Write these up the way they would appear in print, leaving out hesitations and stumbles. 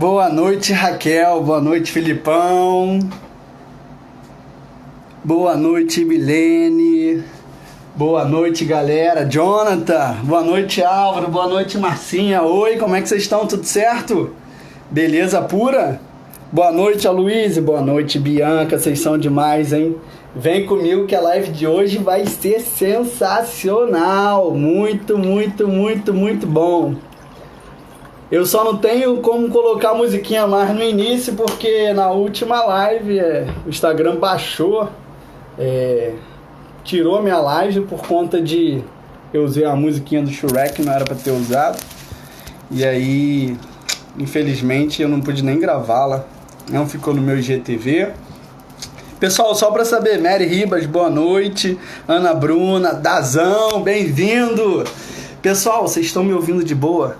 Boa noite, Raquel. Boa noite, Filipão. Boa noite, Milene. Boa noite, galera. Jonathan. Boa noite, Álvaro. Boa noite, Marcinha. Oi, como é que vocês estão? Tudo certo? Beleza pura? Boa noite, Aloysio. Boa noite, Bianca. Vocês são demais, hein? Vem comigo que a live de hoje vai ser sensacional. Muito, muito, muito, muito bom. Eu só não tenho como colocar a musiquinha mais no início, porque na última live o Instagram baixou, tirou a minha live por conta de eu usei a musiquinha do Shrek, não era pra ter usado. E aí, infelizmente, eu não pude nem gravá-la. Não ficou no meu IGTV. Pessoal, só pra saber, Mary Ribas, boa noite. Ana Bruna, Dazão, bem-vindo. Pessoal, vocês estão me ouvindo de boa?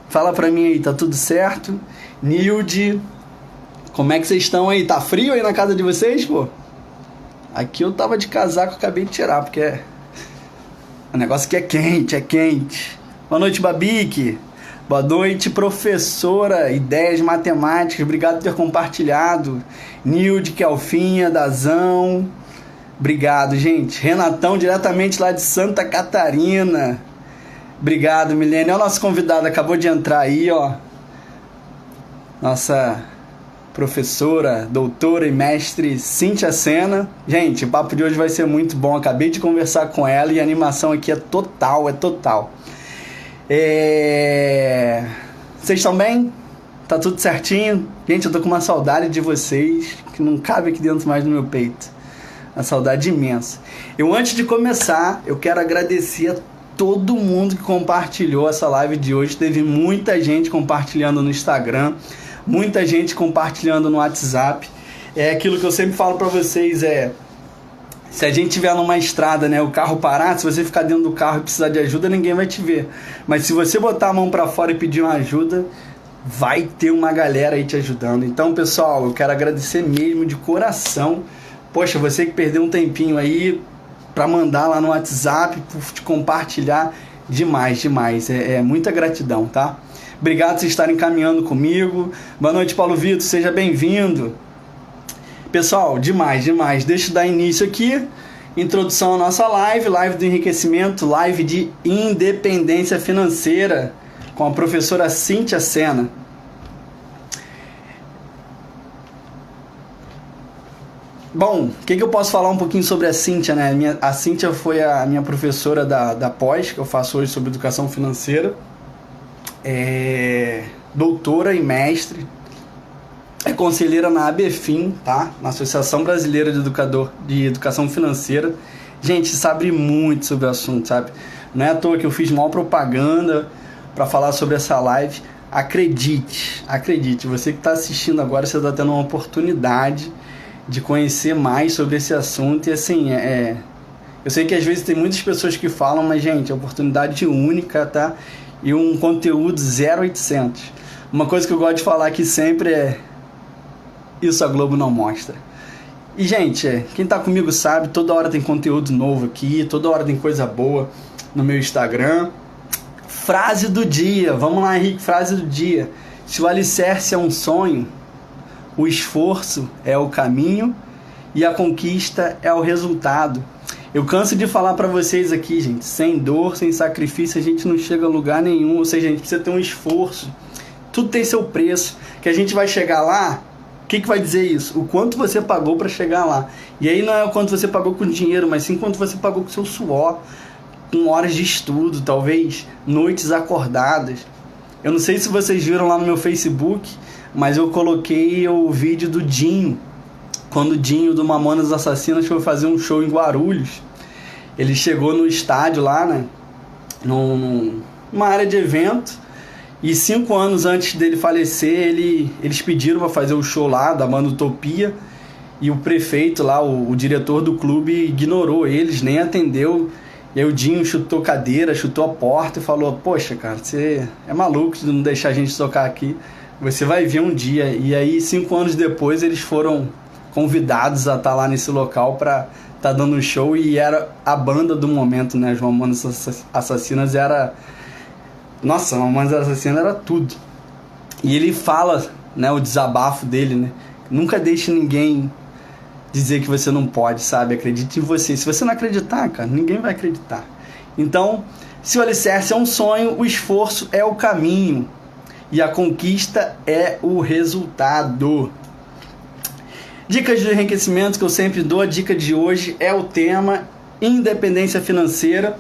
Fala pra mim aí, tá tudo certo? Nilde, como é que vocês estão aí? Tá frio aí na casa de vocês, pô? Aqui eu tava de casaco, acabei de tirar, porque o negócio aqui é quente, é quente. Boa noite, Babique. Boa noite, professora. Ideias matemáticas, obrigado por ter compartilhado. Nilde, Kelfinha, Dazão. Obrigado, gente. Renatão, diretamente lá de Santa Catarina. Obrigado, Milene. Olha o nosso convidado, acabou de entrar aí, ó. Nossa professora, doutora e mestre Cíntia Sena. Gente, o papo de hoje vai ser muito bom. Acabei de conversar com ela e a animação aqui é total, é total. Vocês estão bem? Tá tudo certinho? Gente, eu tô com uma saudade de vocês que não cabe aqui dentro mais do meu peito. Uma saudade imensa. Antes de começar, eu quero agradecer a todo mundo que compartilhou essa live de hoje. Teve muita gente compartilhando no Instagram, muita gente compartilhando no WhatsApp. É aquilo que eu sempre falo pra vocês, se a gente estiver numa estrada, né, o carro parar, se você ficar dentro do carro e precisar de ajuda, ninguém vai te ver. Mas se você botar a mão pra fora e pedir uma ajuda, vai ter uma galera aí te ajudando. Então, pessoal, eu quero agradecer mesmo de coração. Poxa, você que perdeu um tempinho aí para mandar lá no WhatsApp, por te compartilhar, demais, demais. É muita gratidão, tá? Obrigado por vocês estarem caminhando comigo. Boa noite, Paulo Vitor, seja bem-vindo. Pessoal, demais, demais. Deixa eu dar início aqui. Introdução à nossa live do enriquecimento, live de independência financeira, com a professora Cíntia Sena. Bom, o que eu posso falar um pouquinho sobre a Cíntia, né? A Cíntia foi a minha professora da pós, que eu faço hoje sobre educação financeira. Doutora e mestre. É conselheira na ABFIM, tá? Na Associação Brasileira de Educação Financeira. Gente, sabe muito sobre o assunto, sabe? Não é à toa que eu fiz maior propaganda para falar sobre essa live. Acredite, você que está assistindo agora, você está tendo uma oportunidade de conhecer mais sobre esse assunto. E assim, eu sei que às vezes tem muitas pessoas que falam, mas gente, é oportunidade única, tá? E um conteúdo 0800. Uma coisa que eu gosto de falar aqui sempre é: isso a Globo não mostra. E gente, quem tá comigo sabe, toda hora tem conteúdo novo aqui, toda hora tem coisa boa no meu Instagram. Frase do dia, vamos lá, Henrique, frase do dia: se o alicerce é um sonho, o esforço é o caminho e a conquista é o resultado. Eu canso de falar para vocês aqui, gente, sem dor, sem sacrifício, a gente não chega a lugar nenhum. Ou seja, a gente precisa ter um esforço. Tudo tem seu preço. Que a gente vai chegar lá, o que vai dizer isso? O quanto você pagou para chegar lá. E aí não é o quanto você pagou com dinheiro, mas sim quanto você pagou com seu suor, com horas de estudo, talvez noites acordadas. Eu não sei se vocês viram lá no meu Facebook, mas eu coloquei o vídeo do Dinho, quando o Dinho do Mamonas Assassinas foi fazer um show em Guarulhos. Ele chegou no estádio lá, né, numa área de evento, e 5 anos antes dele falecer, eles pediram para fazer o show lá da banda Utopia, e o prefeito lá, o diretor do clube, ignorou eles, nem atendeu. E aí o Dinho chutou cadeira, chutou a porta e falou: poxa, cara, você é maluco de não deixar a gente tocar aqui, você vai ver um dia. E aí 5 anos depois eles foram convidados a estar lá nesse local para estar dando um show, e era a banda do momento, né? As Mamonas Assassinas era... Nossa, Mamonas Assassinas era tudo. E ele fala né, o desabafo dele, né? Nunca deixe ninguém dizer que você não pode, sabe? Acredite em você. Se você não acreditar, cara, ninguém vai acreditar. Então, se o alicerce é um sonho, o esforço é o caminho e a conquista é o resultado. Dicas de enriquecimento que eu sempre dou. A dica de hoje é o tema independência financeira.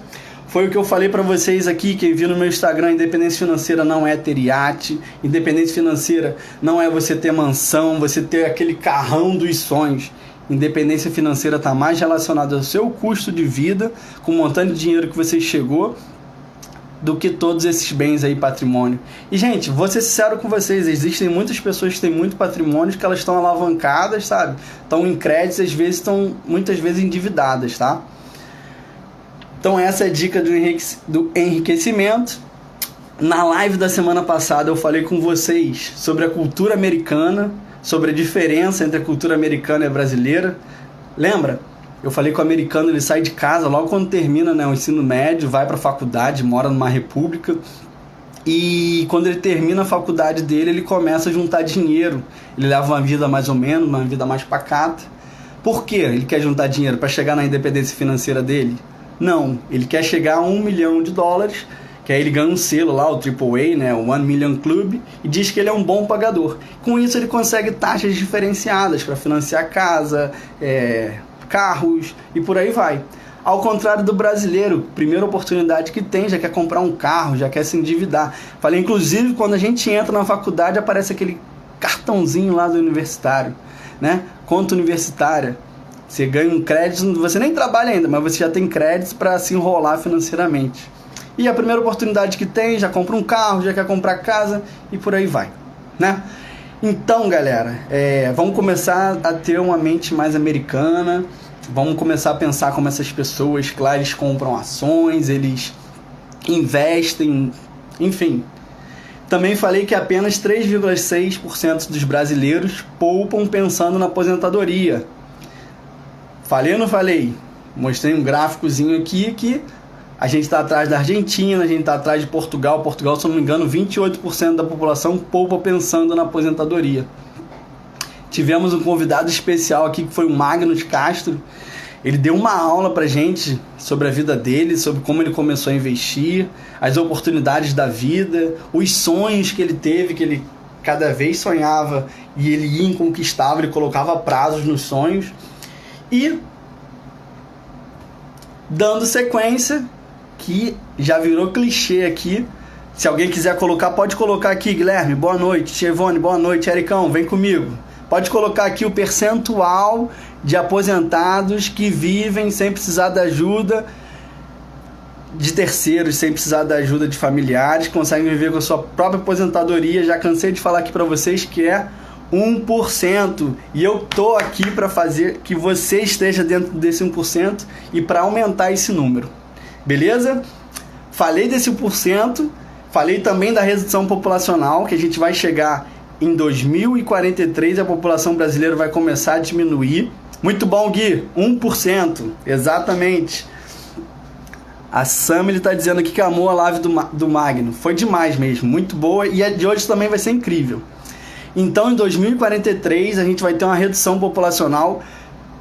Foi o que eu falei para vocês aqui, quem viu no meu Instagram. Independência financeira não é ter iate. Independência financeira não é você ter mansão, você ter aquele carrão dos sonhos. Independência financeira está mais relacionada ao seu custo de vida, com o montante de dinheiro que você chegou, do que todos esses bens aí, patrimônio. E, gente, vou ser sincero com vocês, existem muitas pessoas que têm muito patrimônio, que elas estão alavancadas, sabe? Estão em créditos, às vezes estão, muitas vezes, endividadas, tá? Então, essa é a dica do enriquecimento. Na live da semana passada, eu falei com vocês sobre a cultura americana, sobre a diferença entre a cultura americana e a brasileira. Lembra? Eu falei que o americano, ele sai de casa logo quando termina, né, o ensino médio, vai para a faculdade, mora numa república, e quando ele termina a faculdade dele, ele começa a juntar dinheiro. Ele leva uma vida mais ou menos, uma vida mais pacata. Por quê? Ele quer juntar dinheiro para chegar na independência financeira dele? Não, ele quer chegar a $1 milhão, que aí ele ganha um selo lá, o AAA, né, o One Million Club, e diz que ele é um bom pagador. Com isso ele consegue taxas diferenciadas para financiar casa, carros e por aí vai. Ao contrário do brasileiro, primeira oportunidade que tem, já quer comprar um carro, já quer se endividar. Falei, inclusive, quando a gente entra na faculdade, aparece aquele cartãozinho lá do universitário, né? Conta universitária. Você ganha um crédito, você nem trabalha ainda, mas você já tem créditos para se enrolar financeiramente. E a primeira oportunidade que tem, já compra um carro, já quer comprar casa e por aí vai, né? Então, galera, vamos começar a ter uma mente mais americana, vamos começar a pensar como essas pessoas, claro, eles compram ações, eles investem, enfim. Também falei que apenas 3,6% dos brasileiros poupam pensando na aposentadoria. Falei ou não falei? Mostrei um gráficozinho aqui que a gente está atrás da Argentina, a gente está atrás de Portugal. Portugal, se eu não me engano, 28% da população poupa pensando na aposentadoria. Tivemos um convidado especial aqui, que foi o Magnus Castro. Ele deu uma aula pra gente sobre a vida dele, sobre como ele começou a investir, as oportunidades da vida, os sonhos que ele teve, que ele cada vez sonhava e ele ia e conquistava, ele colocava prazos nos sonhos. E, dando sequência, que já virou clichê aqui. Se alguém quiser colocar, pode colocar aqui, Guilherme, boa noite, Chevone, boa noite, Ericão, vem comigo. Pode colocar aqui o percentual de aposentados que vivem sem precisar da ajuda de terceiros, sem precisar da ajuda de familiares, conseguem viver com a sua própria aposentadoria. Já cansei de falar aqui para vocês que é 1%, e eu tô aqui para fazer que você esteja dentro desse 1% e para aumentar esse número. Beleza? Falei desse 1%, falei também da redução populacional, que a gente vai chegar em 2043, a população brasileira vai começar a diminuir. Muito bom, Gui, 1%, exatamente. A Sam está dizendo aqui que amou a live do Magno, foi demais mesmo, muito boa, e a de hoje também vai ser incrível. Então, em 2043, a gente vai ter uma redução populacional,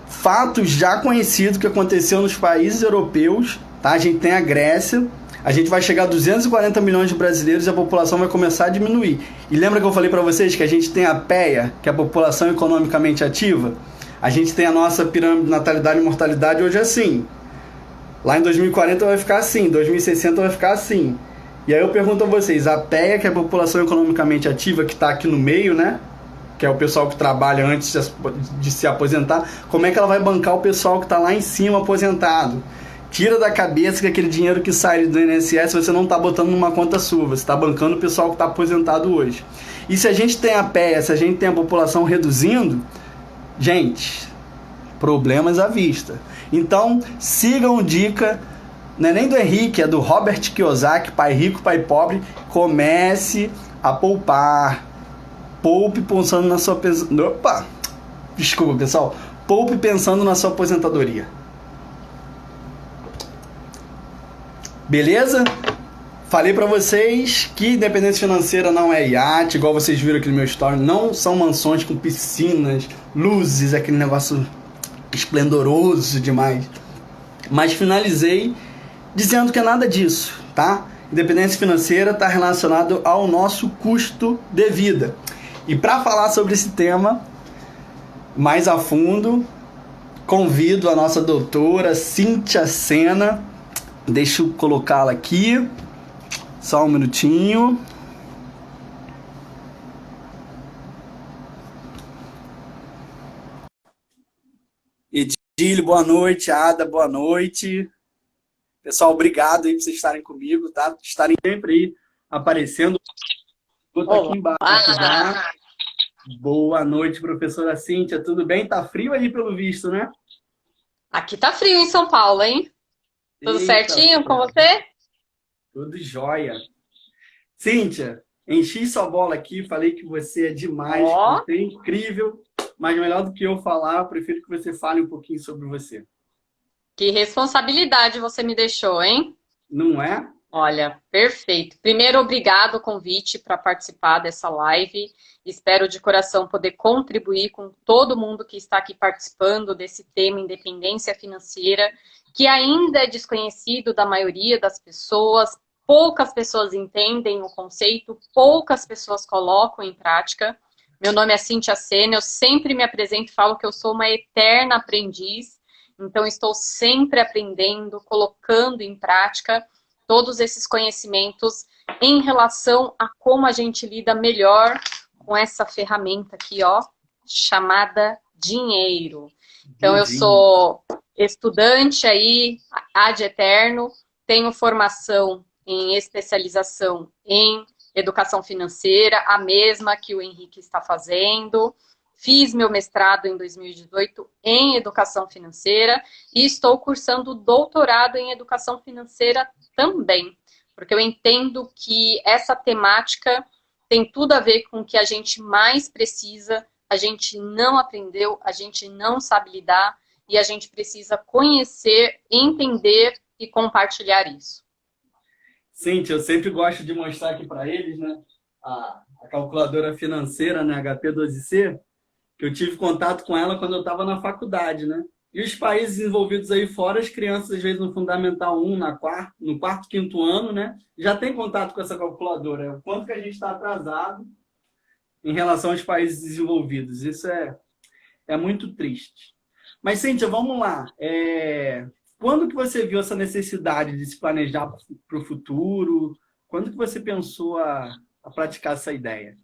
fato já conhecido que aconteceu nos países europeus, tá? A gente tem a Grécia, a gente vai chegar a 240 milhões de brasileiros e a população vai começar a diminuir. E lembra que eu falei para vocês que a gente tem a PEA, que é a população economicamente ativa? A gente tem a nossa pirâmide de natalidade e mortalidade hoje assim. Lá em 2040 vai ficar assim, em 2060 vai ficar assim. E aí eu pergunto a vocês, a PEA, que é a população economicamente ativa, que está aqui no meio, né? Que é o pessoal que trabalha antes de se aposentar, como é que ela vai bancar o pessoal que está lá em cima aposentado? Tira da cabeça que aquele dinheiro que sai do INSS você não está botando numa conta sua, você está bancando o pessoal que está aposentado hoje. E se a gente tem a PEA, se a gente tem a população reduzindo, gente, problemas à vista. Então, sigam dica, não é nem do Henrique, é do Robert Kiyosaki, Pai Rico, Pai Pobre. Comece a poupar. Poupe pensando na sua... Opa! Desculpa, pessoal. Poupe pensando na sua aposentadoria. Beleza? Falei pra vocês que independência financeira não é iate, igual vocês viram aqui no meu story, não são mansões com piscinas, luzes, aquele negócio esplendoroso demais. Mas finalizei dizendo que é nada disso, tá? Independência financeira está relacionado ao nosso custo de vida. E para falar sobre esse tema mais a fundo, convido a nossa doutora Cíntia Sena. Deixa eu colocá-la aqui. Só um minutinho. Edílio, boa noite. Ada, boa noite. Pessoal, obrigado aí por vocês estarem comigo, tá? Estarem sempre aí aparecendo. Vou estar aqui embaixo, tá? Boa noite, professora Cíntia. Tudo bem? Tá frio aí pelo visto, né? Aqui tá frio em São Paulo, hein? Tudo Eita, certinho com você? tudo jóia. Cíntia, enchi sua bola aqui, falei que você é demais, que Ó, você é incrível, mas melhor do que eu falar, eu prefiro que você fale um pouquinho sobre você. que responsabilidade você me deixou, hein? Não é? Olha, perfeito. Primeiro, obrigado o convite para participar dessa live. Espero de coração poder contribuir com todo mundo que está aqui participando desse tema independência financeira, que ainda é desconhecido da maioria das pessoas. Poucas pessoas entendem o conceito, poucas pessoas colocam em prática. Meu nome é Cíntia Sena, eu sempre me apresento e falo que eu sou uma eterna aprendiz, então estou sempre aprendendo, colocando em prática todos esses conhecimentos em relação a como a gente lida melhor com essa ferramenta aqui, ó, chamada dinheiro. Então, eu sou estudante aí, ad eterno, tenho formação em especialização em educação financeira, a mesma que o Henrique está fazendo. Fiz meu mestrado em 2018 em educação financeira e estou cursando doutorado em educação financeira também, porque eu entendo que essa temática tem tudo a ver com o que a gente mais precisa, a gente não aprendeu, a gente não sabe lidar e a gente precisa conhecer, entender e compartilhar isso. Cíntia, eu sempre gosto de mostrar aqui para eles, né, a calculadora financeira, né, HP12C, que eu tive contato com ela quando eu estava na faculdade, né? E os países envolvidos aí fora, as crianças, às vezes, no Fundamental 1, no quarto, quinto ano, né? Já tem contato com essa calculadora. O quanto que a gente está atrasado em relação aos países desenvolvidos. Isso é muito triste. Mas, Cíntia, vamos lá. Quando que você viu essa necessidade de se planejar para o futuro? Quando que você pensou a praticar essa ideia?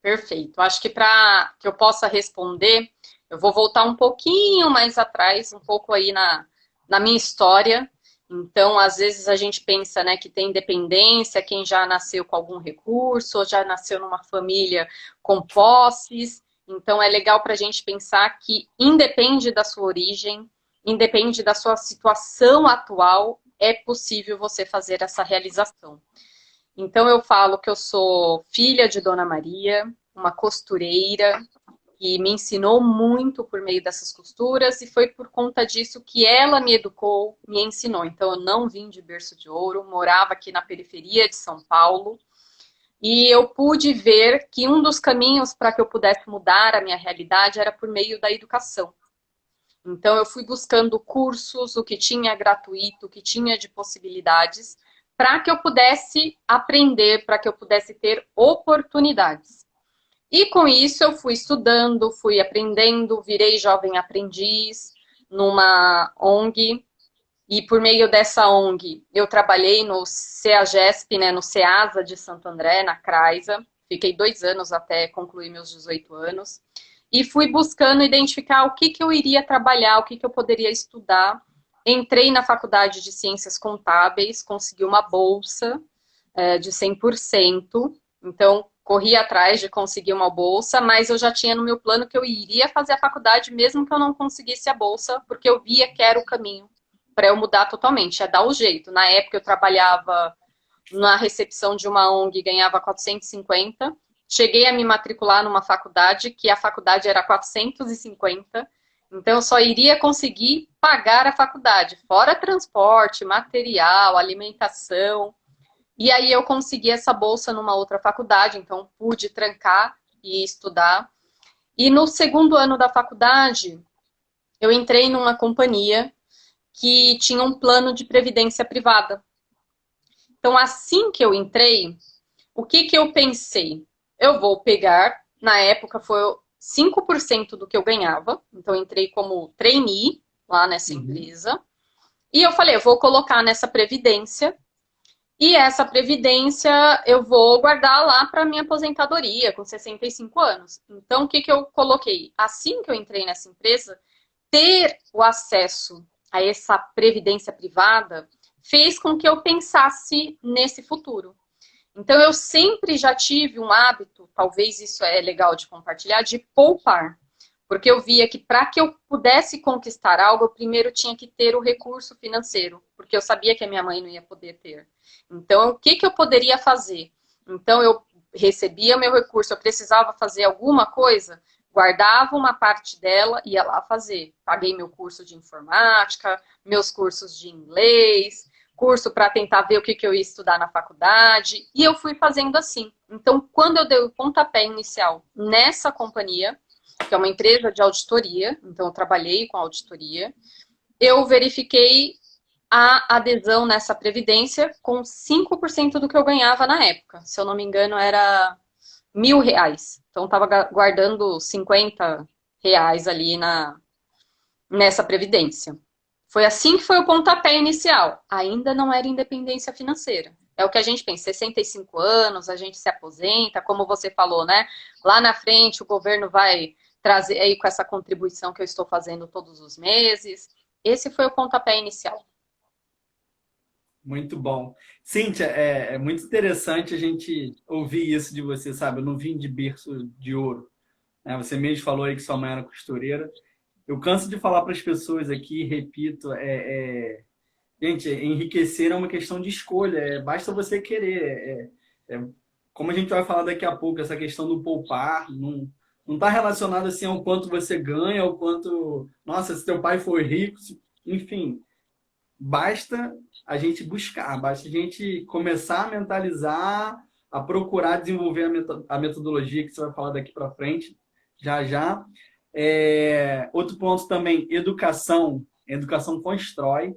Perfeito. Acho que para que eu possa responder, eu vou voltar um pouquinho mais atrás, um pouco aí na minha história. Então, às vezes a gente pensa, né, que tem dependência, quem já nasceu com algum recurso, ou já nasceu numa família com posses. Então, é legal para a gente pensar que independe da sua origem, independe da sua situação atual, é possível você fazer essa realização. Então eu falo que eu sou filha de Dona Maria, uma costureira, que me ensinou muito por meio dessas costuras e foi por conta disso que ela me educou, me ensinou. Então eu não vim de berço de ouro, morava aqui na periferia de São Paulo e eu pude ver que um dos caminhos para que eu pudesse mudar a minha realidade era por meio da educação. Então eu fui buscando cursos, o que tinha gratuito, o que tinha de possibilidades, para que eu pudesse aprender, para que eu pudesse ter oportunidades. E com isso eu fui estudando, fui aprendendo, virei jovem aprendiz numa ONG, e por meio dessa ONG eu trabalhei no CEAGESP, né, no CEASA de Santo André, na CRAISA, fiquei 2 anos até concluir meus 18 anos, e fui buscando identificar o que eu iria trabalhar, o que eu poderia estudar. Entrei na faculdade de Ciências Contábeis, consegui uma bolsa de 100%, então corri atrás de conseguir uma bolsa, mas eu já tinha no meu plano que eu iria fazer a faculdade mesmo que eu não conseguisse a bolsa, porque eu via que era o caminho para eu mudar totalmente, ia dar o jeito. Na época eu trabalhava na recepção de uma ONG, ganhava 450, cheguei a me matricular numa faculdade, que a faculdade era 450, então eu só iria conseguir pagar a faculdade, fora transporte, material, alimentação. E aí eu consegui essa bolsa numa outra faculdade, então pude trancar e estudar. E no segundo ano da faculdade, eu entrei numa companhia que tinha um plano de previdência privada. Então, assim que eu entrei, o que que eu pensei? Eu vou pegar, na época foi 5% do que eu ganhava, então eu entrei como trainee lá nessa Uhum. empresa, e eu falei, eu vou colocar nessa previdência, e essa previdência eu vou guardar lá para minha aposentadoria, com 65 anos. Então, o que que eu coloquei? Assim que eu entrei nessa empresa, ter o acesso a essa previdência privada fez com que eu pensasse nesse futuro. Então, eu sempre já tive um hábito, talvez isso é legal de compartilhar, de poupar. Porque eu via que para que eu pudesse conquistar algo, eu primeiro tinha que ter o recurso financeiro, porque eu sabia que a minha mãe não ia poder ter. Então, o que que eu poderia fazer? Então, eu recebia meu recurso, eu precisava fazer alguma coisa, guardava uma parte dela e ia lá fazer. Paguei meu curso de informática, meus cursos de inglês, curso para tentar ver o que, que eu ia estudar na faculdade, e eu fui fazendo assim. Então, quando eu dei o pontapé inicial nessa companhia, que é uma empresa de auditoria, então eu trabalhei com auditoria, eu verifiquei a adesão nessa previdência com 5% do que eu ganhava na época. Se eu não me engano, era R$ 1.000. Então, eu estava guardando R$ 50 ali nessa previdência. Foi assim que foi o pontapé inicial. Ainda não era independência financeira. É o que a gente pensa, 65 anos, a gente se aposenta, como você falou, né? Lá na frente o governo vai trazer aí com essa contribuição que eu estou fazendo todos os meses. Esse foi o pontapé inicial. Muito bom. Cíntia, é muito interessante a gente ouvir isso de você, sabe? Eu não vim de berço de ouro, né? Você mesmo falou aí que sua mãe era costureira. Eu canso de falar para as pessoas aqui, repito, gente, enriquecer é uma questão de escolha, basta você querer. Como a gente vai falar daqui a pouco, essa questão do poupar não está relacionado assim ao quanto você ganha, ao quanto, nossa, se teu pai foi rico, enfim, basta a gente buscar, basta a gente começar a mentalizar, a procurar desenvolver a metodologia que você vai falar daqui para frente, já já. Outro ponto também, educação. Educação constrói.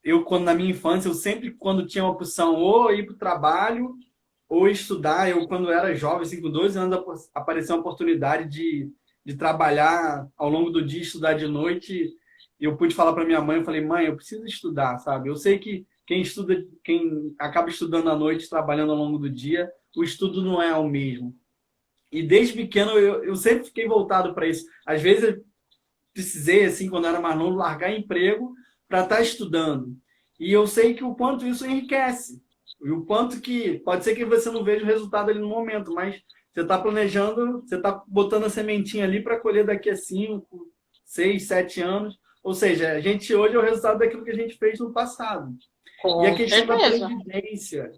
Eu, quando na minha infância, eu sempre, quando tinha uma opção ou ir para o trabalho ou estudar, eu, quando era jovem, assim, com 12 anos, apareceu uma oportunidade de trabalhar ao longo do dia, estudar de noite. E eu pude falar para minha mãe, eu falei, mãe, eu preciso estudar, sabe? Eu sei que quem estuda, quem acaba estudando à noite, trabalhando ao longo do dia, o estudo não é o mesmo. E desde pequeno eu sempre fiquei voltado para isso. Às vezes eu precisei, assim, quando eu era mais novo, largar emprego para estar estudando. E eu sei que o quanto isso enriquece. E o quanto que pode ser que você não veja o resultado ali no momento, mas você está planejando, você está botando a sementinha ali para colher daqui a 5, 6, 7 anos. Ou seja, a gente hoje é o resultado daquilo que a gente fez no passado. E a Com questão da certeza. previdência.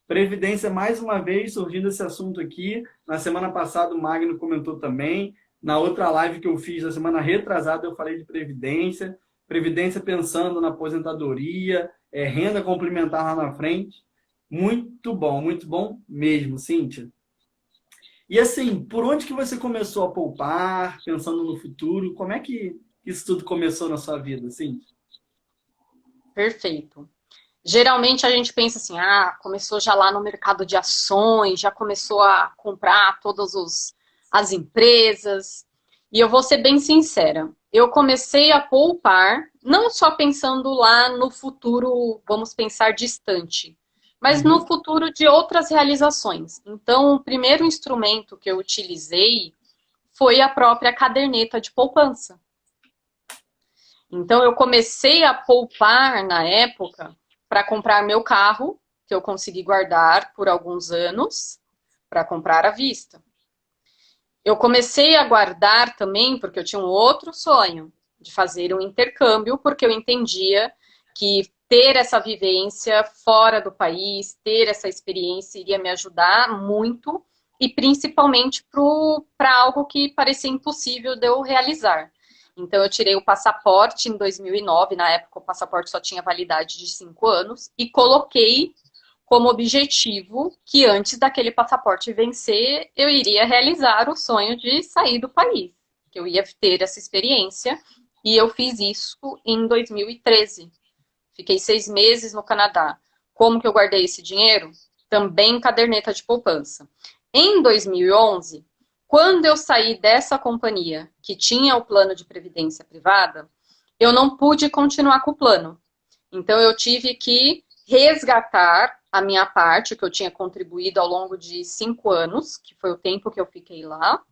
Previdência, mais uma vez, surgindo esse assunto aqui. Na semana passada, o Magno comentou também. Na outra live que eu fiz, na semana retrasada, eu falei de previdência. Previdência pensando na aposentadoria, renda complementar lá na frente. Muito bom mesmo, Cíntia. E assim, por onde que você começou a poupar, pensando no futuro? Como é que isso tudo começou na sua vida, Cíntia? Perfeito. Geralmente a gente pensa assim, começou já lá no mercado de ações, já começou a comprar as empresas. E eu vou ser bem sincera, eu comecei a poupar, não só pensando lá no futuro, vamos pensar distante, mas no Uhum. futuro de outras realizações. Então, o primeiro instrumento que eu utilizei foi a própria caderneta de poupança. Então, eu comecei a poupar na época para comprar meu carro, que eu consegui guardar por alguns anos, para comprar à vista. Eu comecei a guardar também porque eu tinha um outro sonho de fazer um intercâmbio, porque eu entendia que ter essa vivência fora do país, ter essa experiência iria me ajudar muito e principalmente para algo que parecia impossível de eu realizar. Então, eu tirei o passaporte em 2009, na época o passaporte só tinha validade de 5 anos, e coloquei como objetivo que antes daquele passaporte vencer, eu iria realizar o sonho de sair do país, que eu ia ter essa experiência, e eu fiz isso em 2013. Fiquei 6 meses no Canadá. Como que eu guardei esse dinheiro? Também em caderneta de poupança. Em 2011, quando eu saí dessa companhia que tinha o plano de previdência privada, eu não pude continuar com o plano. Então eu tive que resgatar a minha parte, que eu tinha contribuído ao longo de 5 anos, que foi o tempo que eu fiquei lá.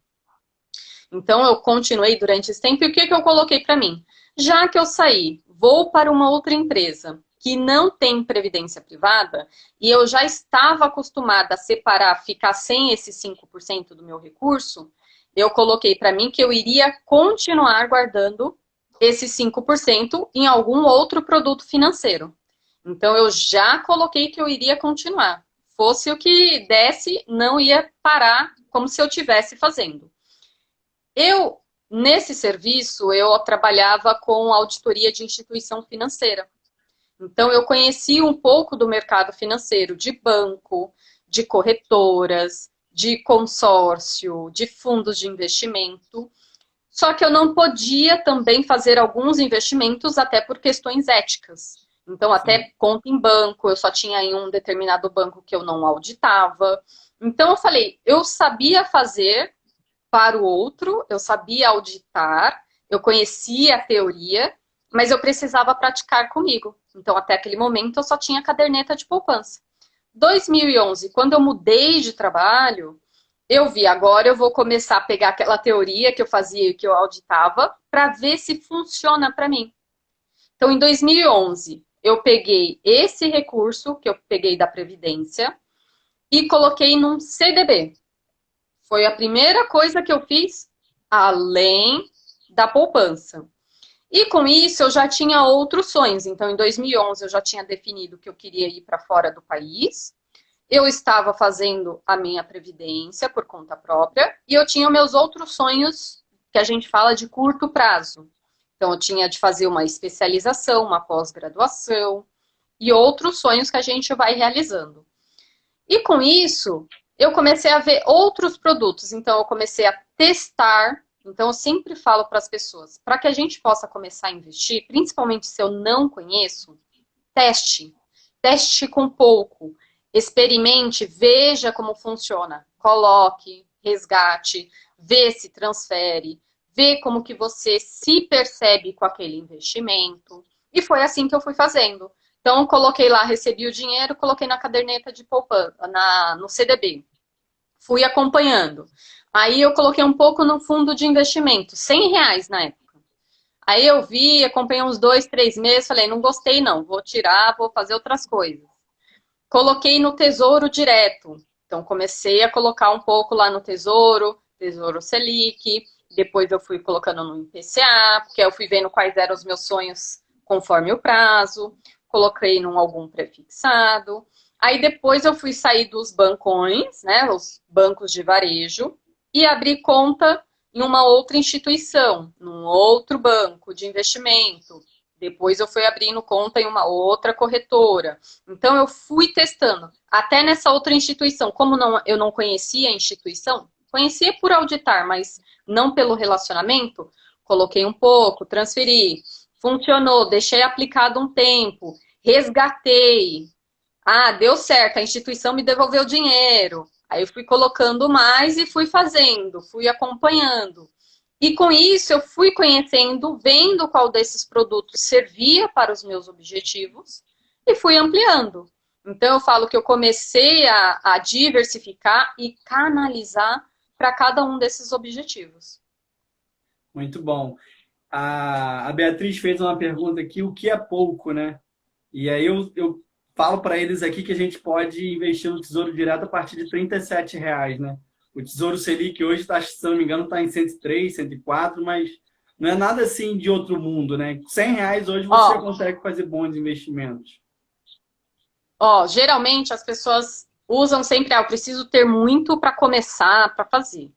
Então eu continuei durante esse tempo. E o que eu coloquei para mim? Já que eu saí, vou para uma outra empresa que não tem previdência privada, e eu já estava acostumada a separar, ficar sem esse 5% do meu recurso, eu coloquei para mim que eu iria continuar guardando esse 5% em algum outro produto financeiro. Então eu já coloquei que eu iria continuar. Fosse o que desse, não ia parar como se eu estivesse fazendo. Nesse serviço, eu trabalhava com auditoria de instituição financeira. Então, eu conheci um pouco do mercado financeiro, de banco, de corretoras, de consórcio, de fundos de investimento. Só que eu não podia também fazer alguns investimentos até por questões éticas. Então, até conta em banco, eu só tinha em um determinado banco que eu não auditava. Então, eu falei, eu sabia fazer para o outro, eu sabia auditar, eu conhecia a teoria, mas eu precisava praticar comigo. Então, até aquele momento, eu só tinha caderneta de poupança. 2011, quando eu mudei de trabalho, eu vi, agora eu vou começar a pegar aquela teoria que eu fazia e que eu auditava, para ver se funciona para mim. Então, em 2011, eu peguei esse recurso que eu peguei da Previdência e coloquei num CDB. Foi a primeira coisa que eu fiz, além da poupança. E com isso eu já tinha outros sonhos. Então, em 2011 eu já tinha definido que eu queria ir para fora do país. Eu estava fazendo a minha previdência por conta própria e eu tinha meus outros sonhos que a gente fala de curto prazo. Então, eu tinha de fazer uma especialização, uma pós-graduação e outros sonhos que a gente vai realizando. E com isso, eu comecei a ver outros produtos. Então, eu comecei a testar. Então, eu sempre falo para as pessoas, para que a gente possa começar a investir, principalmente se eu não conheço, teste. Teste com pouco. Experimente, veja como funciona. Coloque, resgate, vê se transfere, vê como que você se percebe com aquele investimento. E foi assim que eu fui fazendo. Então, coloquei lá, recebi o dinheiro, coloquei na caderneta de poupança, no CDB. Fui acompanhando. Aí eu coloquei um pouco no fundo de investimento, R$ 100 na época. Aí eu vi, acompanhei uns 2, 3 meses, falei, não gostei não, vou tirar, vou fazer outras coisas. Coloquei no Tesouro Direto. Então, comecei a colocar um pouco lá no Tesouro Selic, depois eu fui colocando no IPCA, porque eu fui vendo quais eram os meus sonhos conforme o prazo, coloquei num algum prefixado. Aí depois eu fui sair dos bancões, né, os bancos de varejo, e abri conta em uma outra instituição, num outro banco de investimento. Depois eu fui abrindo conta em uma outra corretora. Então eu fui testando. Até nessa outra instituição, como eu não conhecia a instituição, conhecia por auditar, mas não pelo relacionamento, coloquei um pouco, transferi. Funcionou, deixei aplicado um tempo, resgatei. Ah, deu certo, a instituição me devolveu o dinheiro. Aí eu fui colocando mais e fui fazendo, fui acompanhando. E com isso eu fui conhecendo, vendo qual desses produtos servia para os meus objetivos e fui ampliando. Então eu falo que eu comecei a diversificar e canalizar para cada um desses objetivos. Muito bom. A Beatriz fez uma pergunta aqui, o que é pouco, né? E aí eu falo para eles aqui que a gente pode investir no Tesouro Direto a partir de R$ 37, né? O Tesouro Selic hoje, se não me engano, está em 103, 104, mas não é nada assim de outro mundo, né? R$ 100 hoje você já consegue fazer bons investimentos. Geralmente as pessoas usam sempre, eu preciso ter muito para começar, para fazer.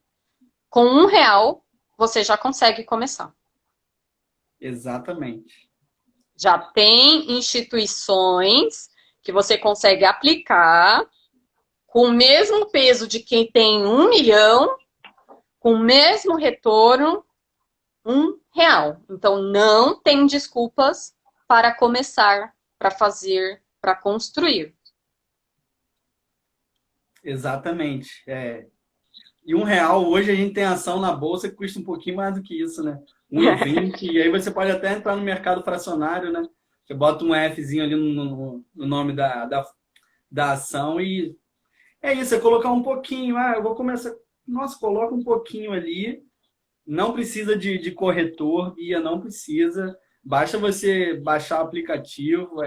Com R$ 1, você já consegue começar. Exatamente. Já tem instituições que você consegue aplicar com o mesmo peso de quem tem 1 milhão, com o mesmo retorno, R$ 1. Então, não tem desculpas para começar, para fazer, para construir. Exatamente. E R$ 1 hoje a gente tem ação na bolsa que custa um pouquinho mais do que isso, né? 1,20. E aí você pode até entrar no mercado fracionário, né? Você bota um Fzinho ali no nome da ação e é isso, é colocar um pouquinho. Eu vou começar. Nossa, coloca um pouquinho ali. Não precisa de corretor, Bia, não precisa. Basta você baixar o aplicativo.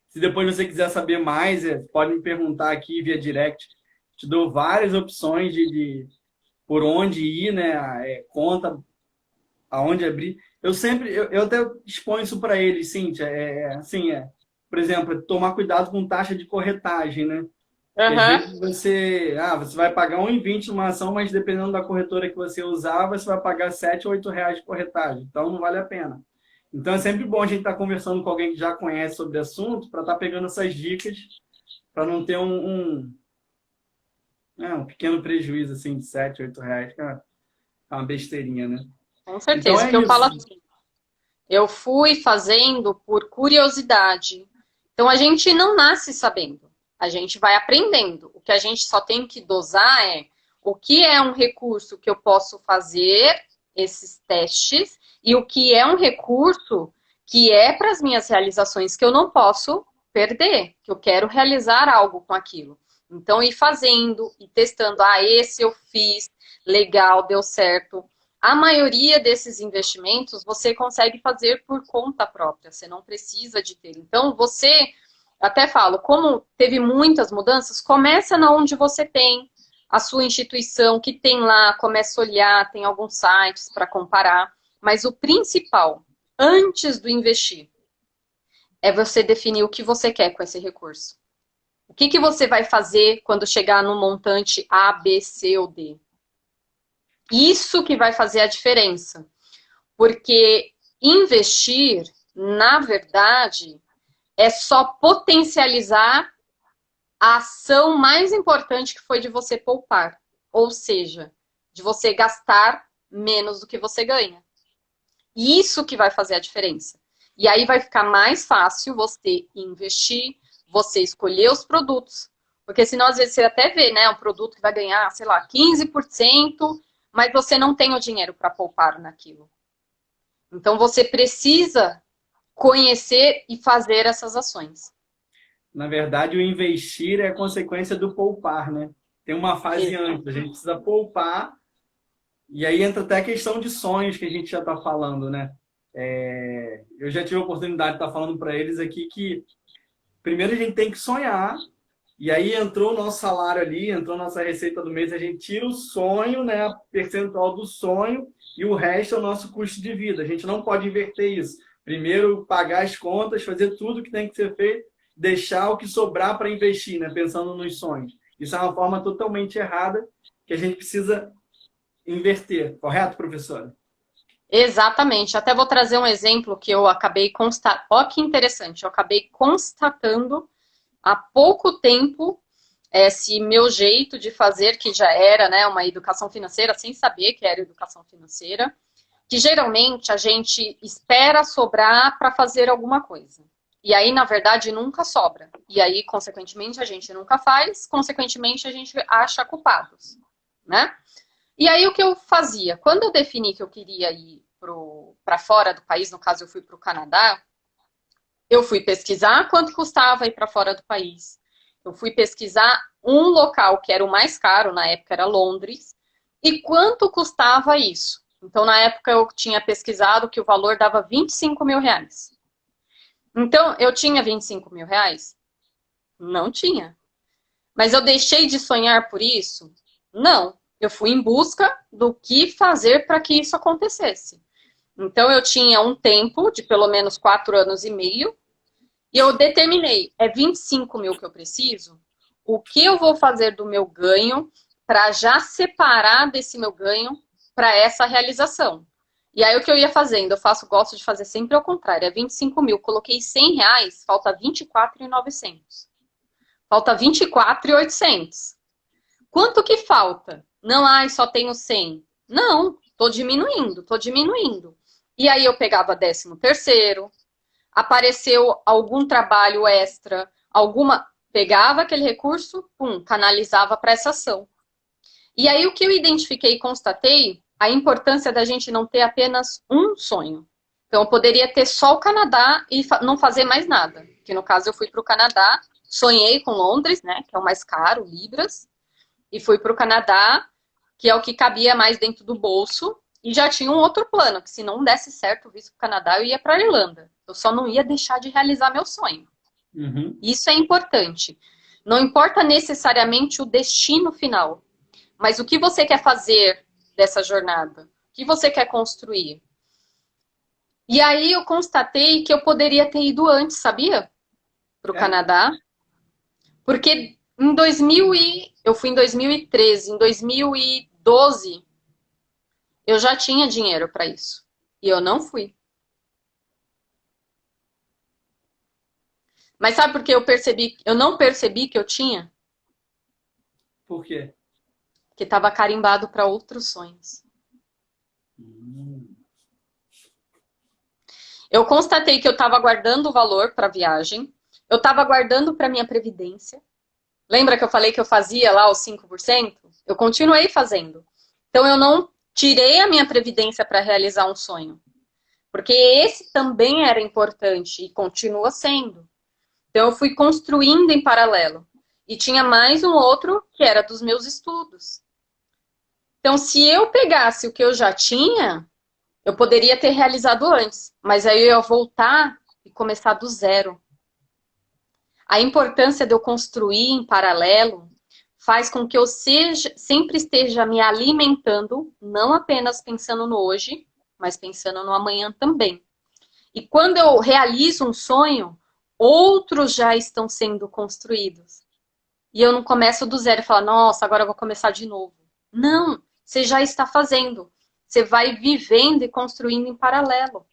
Se depois você quiser saber mais, pode me perguntar aqui via direct. Te dou várias opções de por onde ir, né? Conta, aonde abrir. Eu até exponho isso para eles, Cíntia. Por exemplo, tomar cuidado com taxa de corretagem, né? Porque às vezes você vai pagar 1,20 numa ação, mas dependendo da corretora que você usar, você vai pagar R$ 7 ou R$ 8 de corretagem. Então não vale a pena. Então é sempre bom a gente estar conversando com alguém que já conhece sobre o assunto para estar pegando essas dicas para não ter um pequeno prejuízo assim de R$ 7, R$ 8, que é uma besteirinha, né? Com Então certeza, é porque eu falo isso. assim, eu fui fazendo por curiosidade. Então, a gente não nasce sabendo, a gente vai aprendendo. O que a gente só tem que dosar é o que é um recurso que eu posso fazer esses testes e o que é um recurso que é para as minhas realizações que eu não posso perder, que eu quero realizar algo com aquilo. Então, ir fazendo e testando. Esse eu fiz, legal, deu certo. A maioria desses investimentos você consegue fazer por conta própria, você não precisa de ter. Então, você, até falo, como teve muitas mudanças, começa na onde você tem a sua instituição, que tem lá, começa a olhar, tem alguns sites para comparar. Mas o principal, antes do investir, é você definir o que você quer com esse recurso. O que você vai fazer quando chegar no montante A, B, C ou D? Isso que vai fazer a diferença. Porque investir, na verdade, é só potencializar a ação mais importante que foi de você poupar. Ou seja, de você gastar menos do que você ganha. Isso que vai fazer a diferença. E aí vai ficar mais fácil você investir, você escolher os produtos. Porque senão, às vezes, você até vê, né, um produto que vai ganhar, sei lá, 15%, mas você não tem o dinheiro para poupar naquilo. Então, você precisa conhecer e fazer essas ações. Na verdade, o investir é consequência do poupar, né? Tem uma fase antes, a gente precisa poupar, e aí entra até a questão de sonhos que a gente já está falando, né? Eu já tive a oportunidade de estar falando para eles aqui que primeiro a gente tem que sonhar, e aí entrou o nosso salário ali, entrou a nossa receita do mês, a gente tira o sonho, né? A percentual do sonho, e o resto é o nosso custo de vida. A gente não pode inverter isso. Primeiro pagar as contas, fazer tudo que tem que ser feito, deixar o que sobrar para investir, né? Pensando nos sonhos. Isso é uma forma totalmente errada que a gente precisa inverter. Correto, professora? Exatamente. Até vou trazer um exemplo que eu acabei constatando. Olha que interessante, eu acabei constatando há pouco tempo esse meu jeito de fazer, que já era, né, uma educação financeira, sem saber que era educação financeira, que geralmente a gente espera sobrar para fazer alguma coisa. E aí, na verdade, nunca sobra. E aí, consequentemente, a gente nunca faz, consequentemente, a gente acha culpados, né? E aí, o que eu fazia? Quando eu defini que eu queria ir para fora do país, no caso, eu fui para o Canadá, eu fui pesquisar quanto custava ir para fora do país. Eu fui pesquisar um local que era o mais caro, na época era Londres, e quanto custava isso. Então, na época, eu tinha pesquisado que o valor dava R$ 25.000. Então, eu tinha R$ 25.000? Não tinha. Mas eu deixei de sonhar por isso? Não. Eu fui em busca do que fazer para que isso acontecesse. Então, eu tinha um tempo de pelo menos 4 anos e meio, e eu determinei, 25 mil que eu preciso, o que eu vou fazer do meu ganho para já separar desse meu ganho para essa realização. E aí o que eu ia fazendo? Gosto de fazer sempre ao contrário. É 25 mil, coloquei R$ 100, falta 24.900. Falta 24.800. Quanto que falta? Não, só tenho 100. Não, tô diminuindo, tô diminuindo. E aí eu pegava 13º, apareceu algum trabalho extra, pegava aquele recurso, pum, canalizava para essa ação. E aí o que eu identifiquei e constatei, a importância da gente não ter apenas um sonho. Então eu poderia ter só o Canadá e não fazer mais nada. Que no caso eu fui para o Canadá, sonhei com Londres, né, que é o mais caro, Libras, e fui para o Canadá, que é o que cabia mais dentro do bolso, e já tinha um outro plano, que se não desse certo o visto para o Canadá, eu ia para a Irlanda. Eu só não ia deixar de realizar meu sonho. Uhum. Isso é importante. Não importa necessariamente o destino final, mas o que você quer fazer dessa jornada? O que você quer construir? E aí eu constatei que eu poderia ter ido antes, sabia? Para o Canadá. Porque eu fui em 2013, em 2012, eu já tinha dinheiro para isso. E eu não fui. Mas sabe por que eu não percebi que eu tinha? Por quê? Que estava carimbado para outros sonhos. Eu constatei que eu estava guardando o valor para a viagem, eu estava guardando para minha previdência. Lembra que eu falei que eu fazia lá os 5%? Eu continuei fazendo. Então eu não tirei a minha previdência para realizar um sonho. Porque esse também era importante e continua sendo. Então eu fui construindo em paralelo. E tinha mais um outro que era dos meus estudos. Então se eu pegasse o que eu já tinha, eu poderia ter realizado antes. Mas aí eu ia voltar e começar do zero. A importância de eu construir em paralelo faz com que eu sempre esteja me alimentando, não apenas pensando no hoje, mas pensando no amanhã também. E quando eu realizo um sonho, outros já estão sendo construídos. E eu não começo do zero e falo, nossa, agora eu vou começar de novo. Não, você já está fazendo. Você vai vivendo e construindo em paralelo.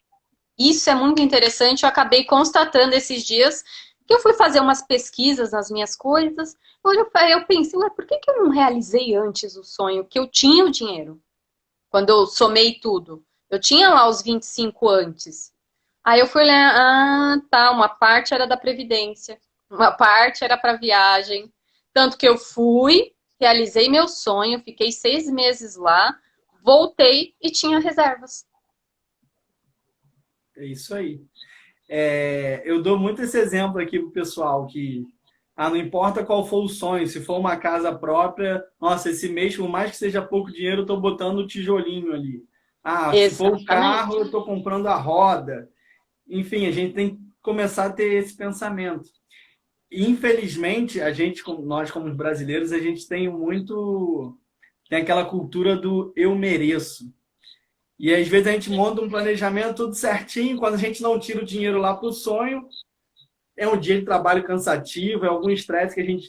Isso é muito interessante, eu acabei constatando esses dias que eu fui fazer umas pesquisas nas minhas coisas, eu pensei, ué, por que eu não realizei antes o sonho? Que eu tinha o dinheiro, quando eu somei tudo. Eu tinha lá os 25 antes. Aí eu fui olhar, tá, uma parte era da Previdência, uma parte era para viagem. Tanto que eu fui, realizei meu sonho, fiquei 6 meses lá, voltei e tinha reservas. É isso aí. Eu dou muito esse exemplo aqui pro pessoal, que não importa qual for o sonho, se for uma casa própria, nossa, esse mês, por mais que seja pouco dinheiro, eu tô botando o tijolinho ali. Se for o carro, eu tô comprando a roda. Enfim, a gente tem que começar a ter esse pensamento. E, infelizmente, nós como brasileiros, a gente tem aquela cultura do eu mereço. E às vezes a gente monta um planejamento tudo certinho, quando a gente não tira o dinheiro lá para o sonho, é um dia de trabalho cansativo, é algum estresse que a gente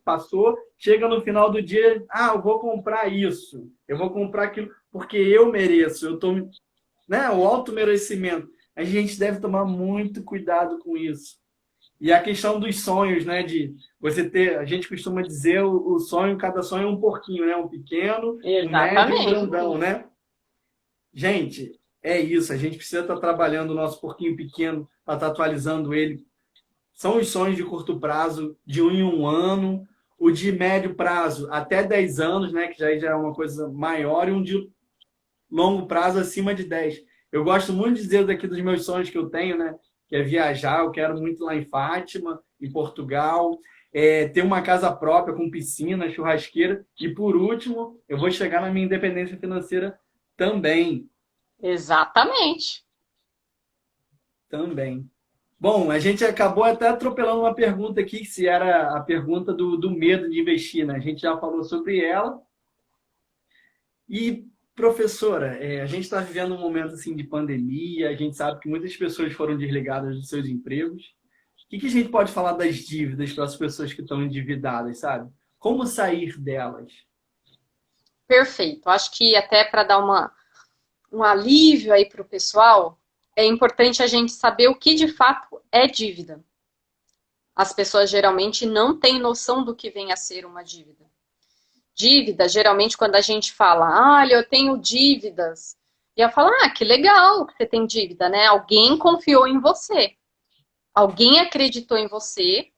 passou, chega no final do dia, eu vou comprar isso, eu vou comprar aquilo, porque eu mereço, né, o auto-merecimento. A gente deve tomar muito cuidado com isso. E a questão dos sonhos, né, de você ter, a gente costuma dizer o sonho, cada sonho é um porquinho, né, um pequeno, um médio e um grandão, né? Gente, é isso. A gente precisa estar trabalhando o nosso porquinho pequeno para estar atualizando ele. São os sonhos de curto prazo, de 1 em 1 ano. O de médio prazo, até 10 anos, né? Que já é uma coisa maior. E um de longo prazo, acima de 10. Eu gosto muito de dizer daqui dos meus sonhos que eu tenho, né? Que é viajar. Eu quero muito lá em Fátima, em Portugal. Ter uma casa própria com piscina, churrasqueira. E, por último, eu vou chegar na minha independência financeira também. Exatamente. Também. Bom, a gente acabou até atropelando uma pergunta aqui, que se era a pergunta do medo de investir, né? A gente já falou sobre ela. E, professora, a gente está vivendo um momento assim de pandemia, a gente sabe que muitas pessoas foram desligadas dos seus empregos. O que a gente pode falar das dívidas para as pessoas que estão endividadas, sabe? Como sair delas? Perfeito. Acho que até para dar um alívio aí para o pessoal, é importante a gente saber o que de fato é dívida. As pessoas geralmente não têm noção do que vem a ser uma dívida. Dívida, geralmente, quando a gente fala, olha, eu tenho dívidas, e eu falo, que legal que você tem dívida, né? Alguém confiou em você. Alguém acreditou em você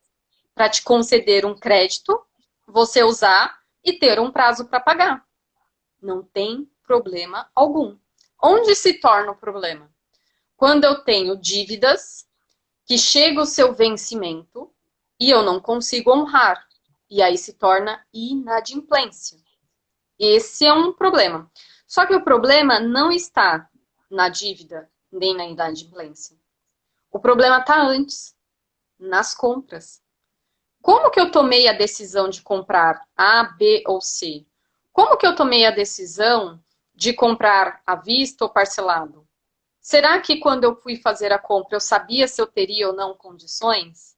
para te conceder um crédito, você usar e ter um prazo para pagar. Não tem problema algum. Onde se torna o problema? Quando eu tenho dívidas que chega o seu vencimento e eu não consigo honrar. E aí se torna inadimplência. Esse é um problema. Só que o problema não está na dívida nem na inadimplência. O problema está antes, nas compras. Como que eu tomei a decisão de comprar A, B ou C? Como que eu tomei a decisão de comprar à vista ou parcelado? Será que quando eu fui fazer a compra eu sabia se eu teria ou não condições?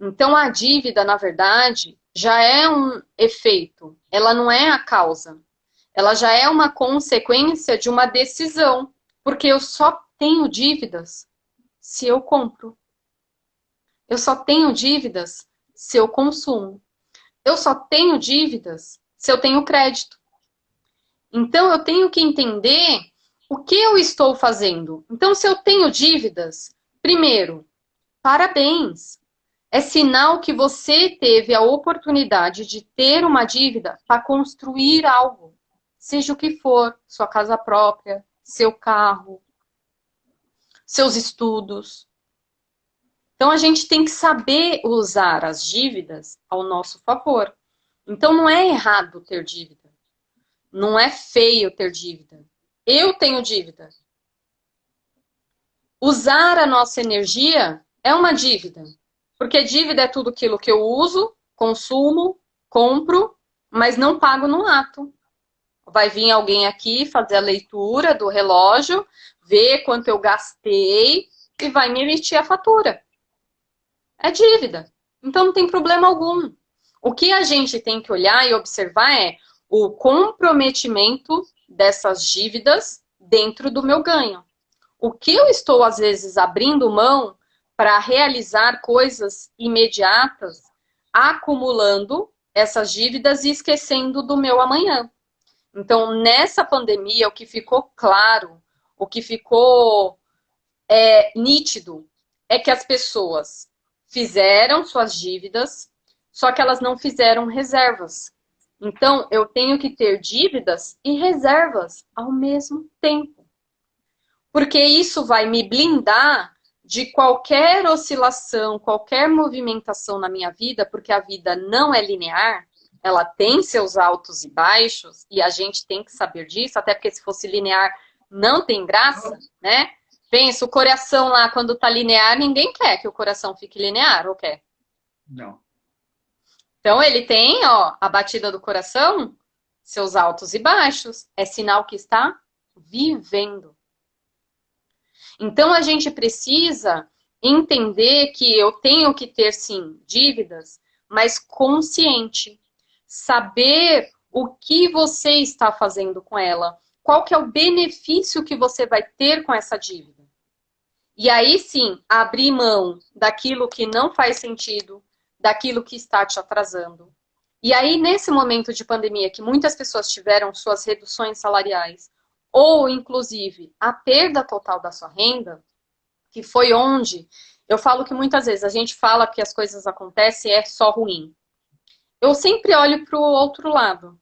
Então a dívida, na verdade, já é um efeito, ela não é a causa. Ela já é uma consequência de uma decisão, porque eu só tenho dívidas se eu compro. Eu só tenho dívidas se eu consumo. Eu só tenho dívidas se eu tenho crédito. Então eu tenho que entender o que eu estou fazendo. Então, se eu tenho dívidas, primeiro, parabéns. É sinal que você teve a oportunidade de ter uma dívida para construir algo. Seja o que for, sua casa própria, seu carro, seus estudos. Então, a gente tem que saber usar as dívidas ao nosso favor. Então, não é errado ter dívida. Não é feio ter dívida. Eu tenho dívida. Usar a nossa energia é uma dívida. Porque dívida é tudo aquilo que eu uso, consumo, compro, mas não pago no ato. Vai vir alguém aqui fazer a leitura do relógio, ver quanto eu gastei e vai me emitir a fatura. É dívida. Então não tem problema algum. O que a gente tem que olhar e observar é o comprometimento dessas dívidas dentro do meu ganho. O que eu estou, às vezes, abrindo mão para realizar coisas imediatas, acumulando essas dívidas e esquecendo do meu amanhã. Então, nessa pandemia, o que ficou claro, o que ficou nítido, é que as pessoas fizeram suas dívidas, só que elas não fizeram reservas. Então, eu tenho que ter dívidas e reservas ao mesmo tempo. Porque isso vai me blindar de qualquer oscilação, qualquer movimentação na minha vida, porque a vida não é linear, ela tem seus altos e baixos, e a gente tem que saber disso, até porque se fosse linear não tem graça, né? Pensa, o coração lá, quando tá linear, ninguém quer que o coração fique linear, ou quer? Não. Então ele tem, ó, a batida do coração, seus altos e baixos, é sinal que está vivendo. Então a gente precisa entender que eu tenho que ter, sim, dívidas, mas consciente. Saber o que você está fazendo com ela. Qual que é o benefício que você vai ter com essa dívida. E aí sim, abrir mão daquilo que não faz sentido, daquilo que está te atrasando. E aí, nesse momento de pandemia, que muitas pessoas tiveram suas reduções salariais, ou, inclusive, a perda total da sua renda, que foi onde eu falo que muitas vezes a gente fala que as coisas acontecem e é só ruim. Eu sempre olho para o outro lado.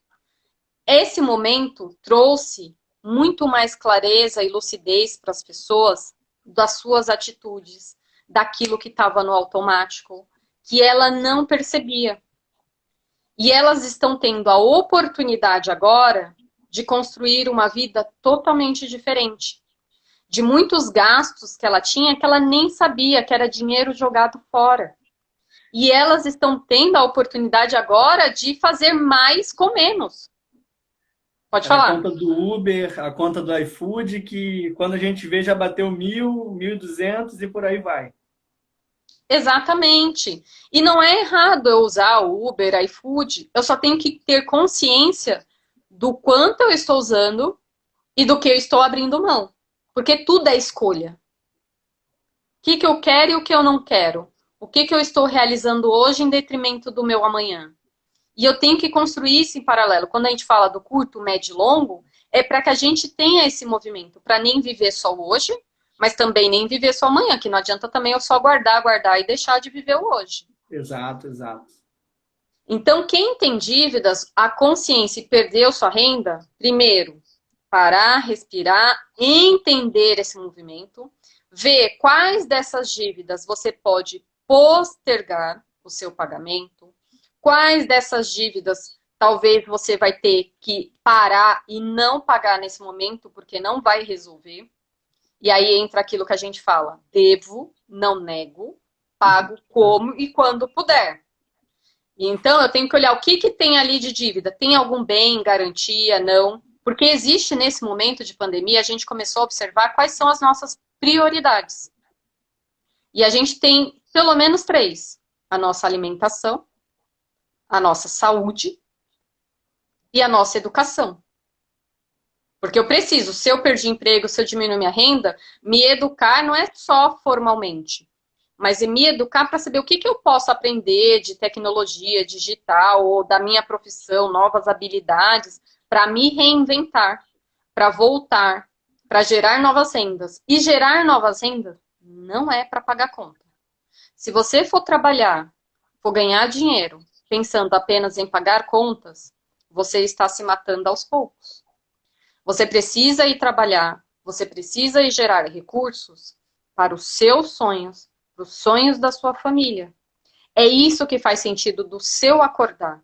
Esse momento trouxe muito mais clareza e lucidez para as pessoas das suas atitudes, daquilo que estava no automático, que ela não percebia. E elas estão tendo a oportunidade agora de construir uma vida totalmente diferente. De muitos gastos que ela tinha que ela nem sabia que era dinheiro jogado fora. E elas estão tendo a oportunidade agora de fazer mais com menos. Pode falar. A conta do Uber, a conta do iFood, que quando a gente vê já bateu 1.000, 1.200 e por aí vai. Exatamente. E não é errado eu usar o Uber, iFood. Eu só tenho que ter consciência do quanto eu estou usando e do que eu estou abrindo mão. Porque tudo é escolha. O que eu quero e o que eu não quero. O que eu estou realizando hoje em detrimento do meu amanhã. E eu tenho que construir isso em paralelo. Quando a gente fala do curto, médio e longo, é para que a gente tenha esse movimento, para nem viver só hoje, mas também nem viver só amanhã, que não adianta também eu só guardar, guardar e deixar de viver o hoje. Exato, exato. Então, quem tem dívidas, a consciência e perdeu sua renda, primeiro, parar, respirar, entender esse movimento, ver quais dessas dívidas você pode postergar o seu pagamento, quais dessas dívidas talvez você vai ter que parar e não pagar nesse momento, porque não vai resolver. E aí entra aquilo que a gente fala: devo, não nego, pago como e quando puder. Então eu tenho que olhar o que tem ali de dívida. Tem algum bem, garantia, não? Porque existe nesse momento de pandemia, a gente começou a observar quais são as nossas prioridades. E a gente tem pelo menos três: a nossa alimentação, a nossa saúde e a nossa educação. Porque eu preciso, se eu perdi emprego, se eu diminuir minha renda, me educar não é só formalmente, mas é me educar para saber o que eu posso aprender de tecnologia digital ou da minha profissão, novas habilidades, para me reinventar, para voltar, para gerar novas rendas. E gerar novas rendas não é para pagar conta. Se você for trabalhar, for ganhar dinheiro, pensando apenas em pagar contas, você está se matando aos poucos. Você precisa ir trabalhar, você precisa ir gerar recursos para os seus sonhos, para os sonhos da sua família. É isso que faz sentido do seu acordar,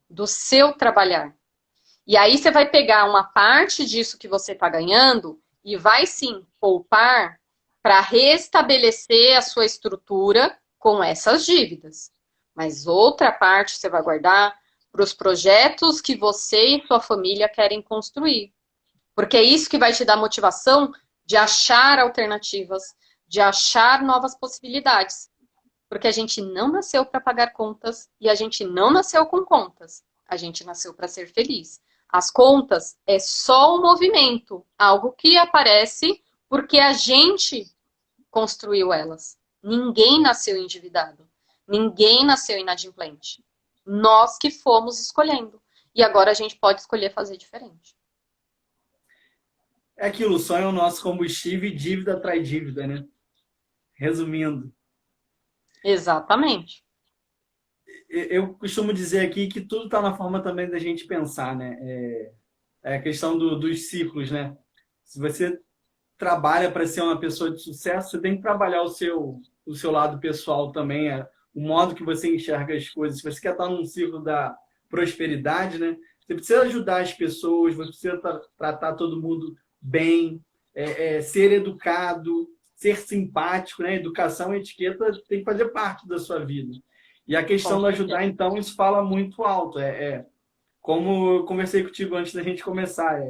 do seu trabalhar. E aí você vai pegar uma parte disso que você está ganhando e vai sim poupar para restabelecer a sua estrutura com essas dívidas. Mas outra parte você vai guardar para os projetos que você e sua família querem construir. Porque é isso que vai te dar motivação de achar alternativas, de achar novas possibilidades. Porque a gente não nasceu para pagar contas e a gente não nasceu com contas. A gente nasceu para ser feliz. As contas é só um movimento, algo que aparece porque a gente construiu elas. Ninguém nasceu endividado. Ninguém nasceu inadimplente. Nós que fomos escolhendo. E agora a gente pode escolher fazer diferente. É aquilo, o sonho é o nosso combustível e dívida atrai dívida, né? Resumindo, Exatamente. eu costumo dizer aqui que tudo está na forma também da gente pensar, né? É a questão dos ciclos, né? Se você trabalha para ser uma pessoa de sucesso, você tem que trabalhar o seu lado pessoal também, o modo que você enxerga as coisas. Se você quer estar num ciclo da prosperidade, né? Você precisa ajudar as pessoas, você precisa tratar todo mundo bem, ser educado, ser simpático, né? Educação e etiqueta tem que fazer parte da sua vida. E a Com questão de certeza. ajudar, então, isso fala muito alto. Como eu conversei contigo antes da gente começar,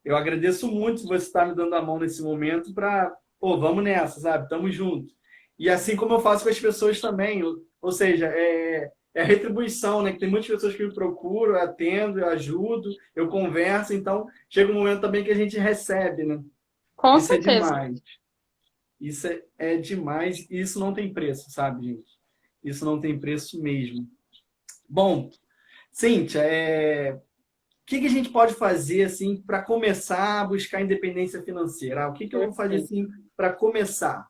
eu agradeço muito você estar me dando a mão nesse momento para, pô, vamos nessa, sabe? Tamo junto. E assim como eu faço com as pessoas também, ou seja, a retribuição, né? Que tem muitas pessoas que me procuram, eu atendo, eu ajudo, eu converso, então chega um momento também que a gente recebe, né? Com Isso é certeza. demais. Isso é demais e isso não tem preço, sabe, gente? Isso não tem preço mesmo. Bom, Cíntia, o que a gente pode fazer assim para começar a buscar independência financeira? O que eu vou fazer Perfeito. assim para começar?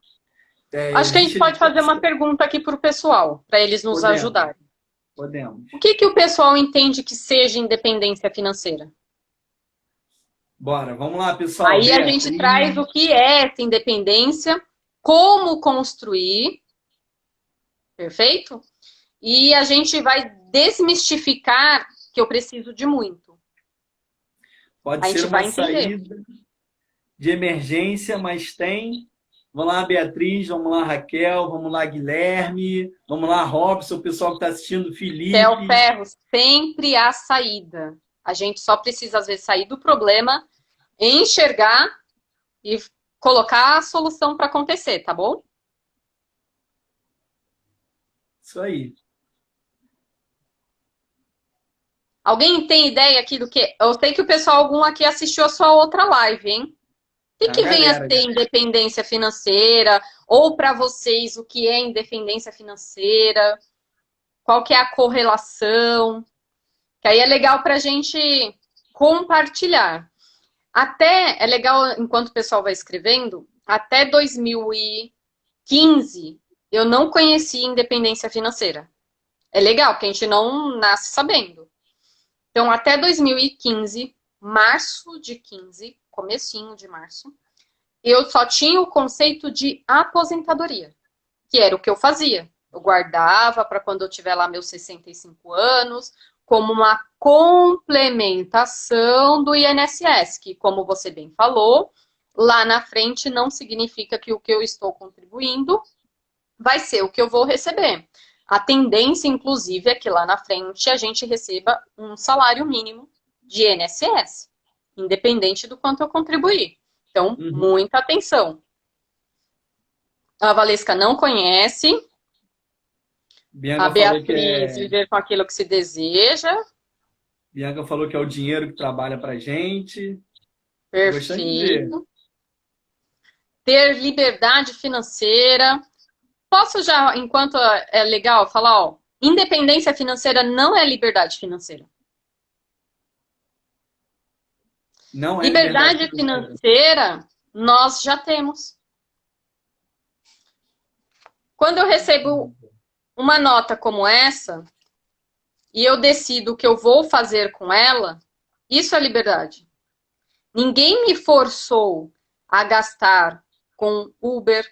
Acho que a gente Existe. pode fazer uma pergunta aqui para o pessoal, para eles nos Podemos, ajudarem. podemos. O que o pessoal entende que seja independência financeira? Bora, vamos lá, pessoal. Aí a gente traz o Beatriz, que é essa independência, como construir, perfeito? E a gente vai desmistificar que eu preciso de muito. pode A ser gente uma vai entender. saída de emergência, mas tem. Vamos lá, Beatriz, vamos lá, Raquel, vamos lá, Guilherme, vamos lá, Robson, o pessoal que está assistindo, Theo Felipe. Ferro, sempre há saída. A gente só precisa, às vezes, sair do problema, enxergar e colocar a solução para acontecer, tá bom? Isso aí. Alguém tem ideia aqui do que? Eu sei que o pessoal algum aqui assistiu a sua outra live, hein? O A que vem a galera, ser independência financeira? Ou para vocês, o que é independência financeira? Qual que é a correlação? Que aí é legal para a gente compartilhar. Até, é legal, enquanto o pessoal vai escrevendo, até 2015, eu não conhecia independência financeira. É legal, porque a gente não nasce sabendo. Então, até 2015, março de 15, comecinho de março, eu só tinha o conceito de aposentadoria, que era o que eu fazia. Eu guardava para quando eu tiver lá meus 65 anos, como uma complementação do INSS, que, como você bem falou, lá na frente não significa que o que eu estou contribuindo vai ser o que eu vou receber. A tendência, inclusive, é que lá na frente a gente receba um salário mínimo de INSS, independente do quanto eu contribuir. Então, muita atenção. A Valesca não conhece. Bianca A falou que Beatriz, viver com aquilo que se deseja. Bianca falou que é o dinheiro que trabalha pra gente. Gostei de ver. Perfeito. Ter liberdade financeira. Posso já, enquanto é legal, falar, ó, independência financeira não é liberdade financeira. Não é Liberdade liberdade financeira. financeira, nós já temos. Quando eu recebo uma nota como essa, e eu decido o que eu vou fazer com ela, isso é liberdade. Ninguém me forçou a gastar com Uber,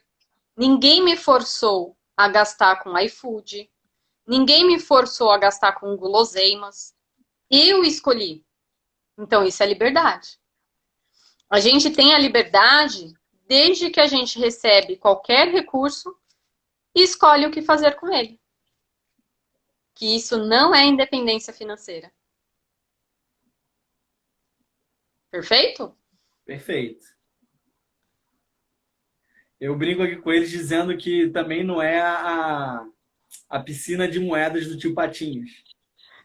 ninguém me forçou a gastar com iFood, ninguém me forçou a gastar com guloseimas. Eu escolhi. Então, isso é liberdade. A gente tem a liberdade desde que a gente recebe qualquer recurso e escolhe o que fazer com ele. Que isso não é independência financeira. Perfeito? Perfeito. Eu brinco aqui com eles dizendo que também não é a piscina de moedas do tio Patinhas.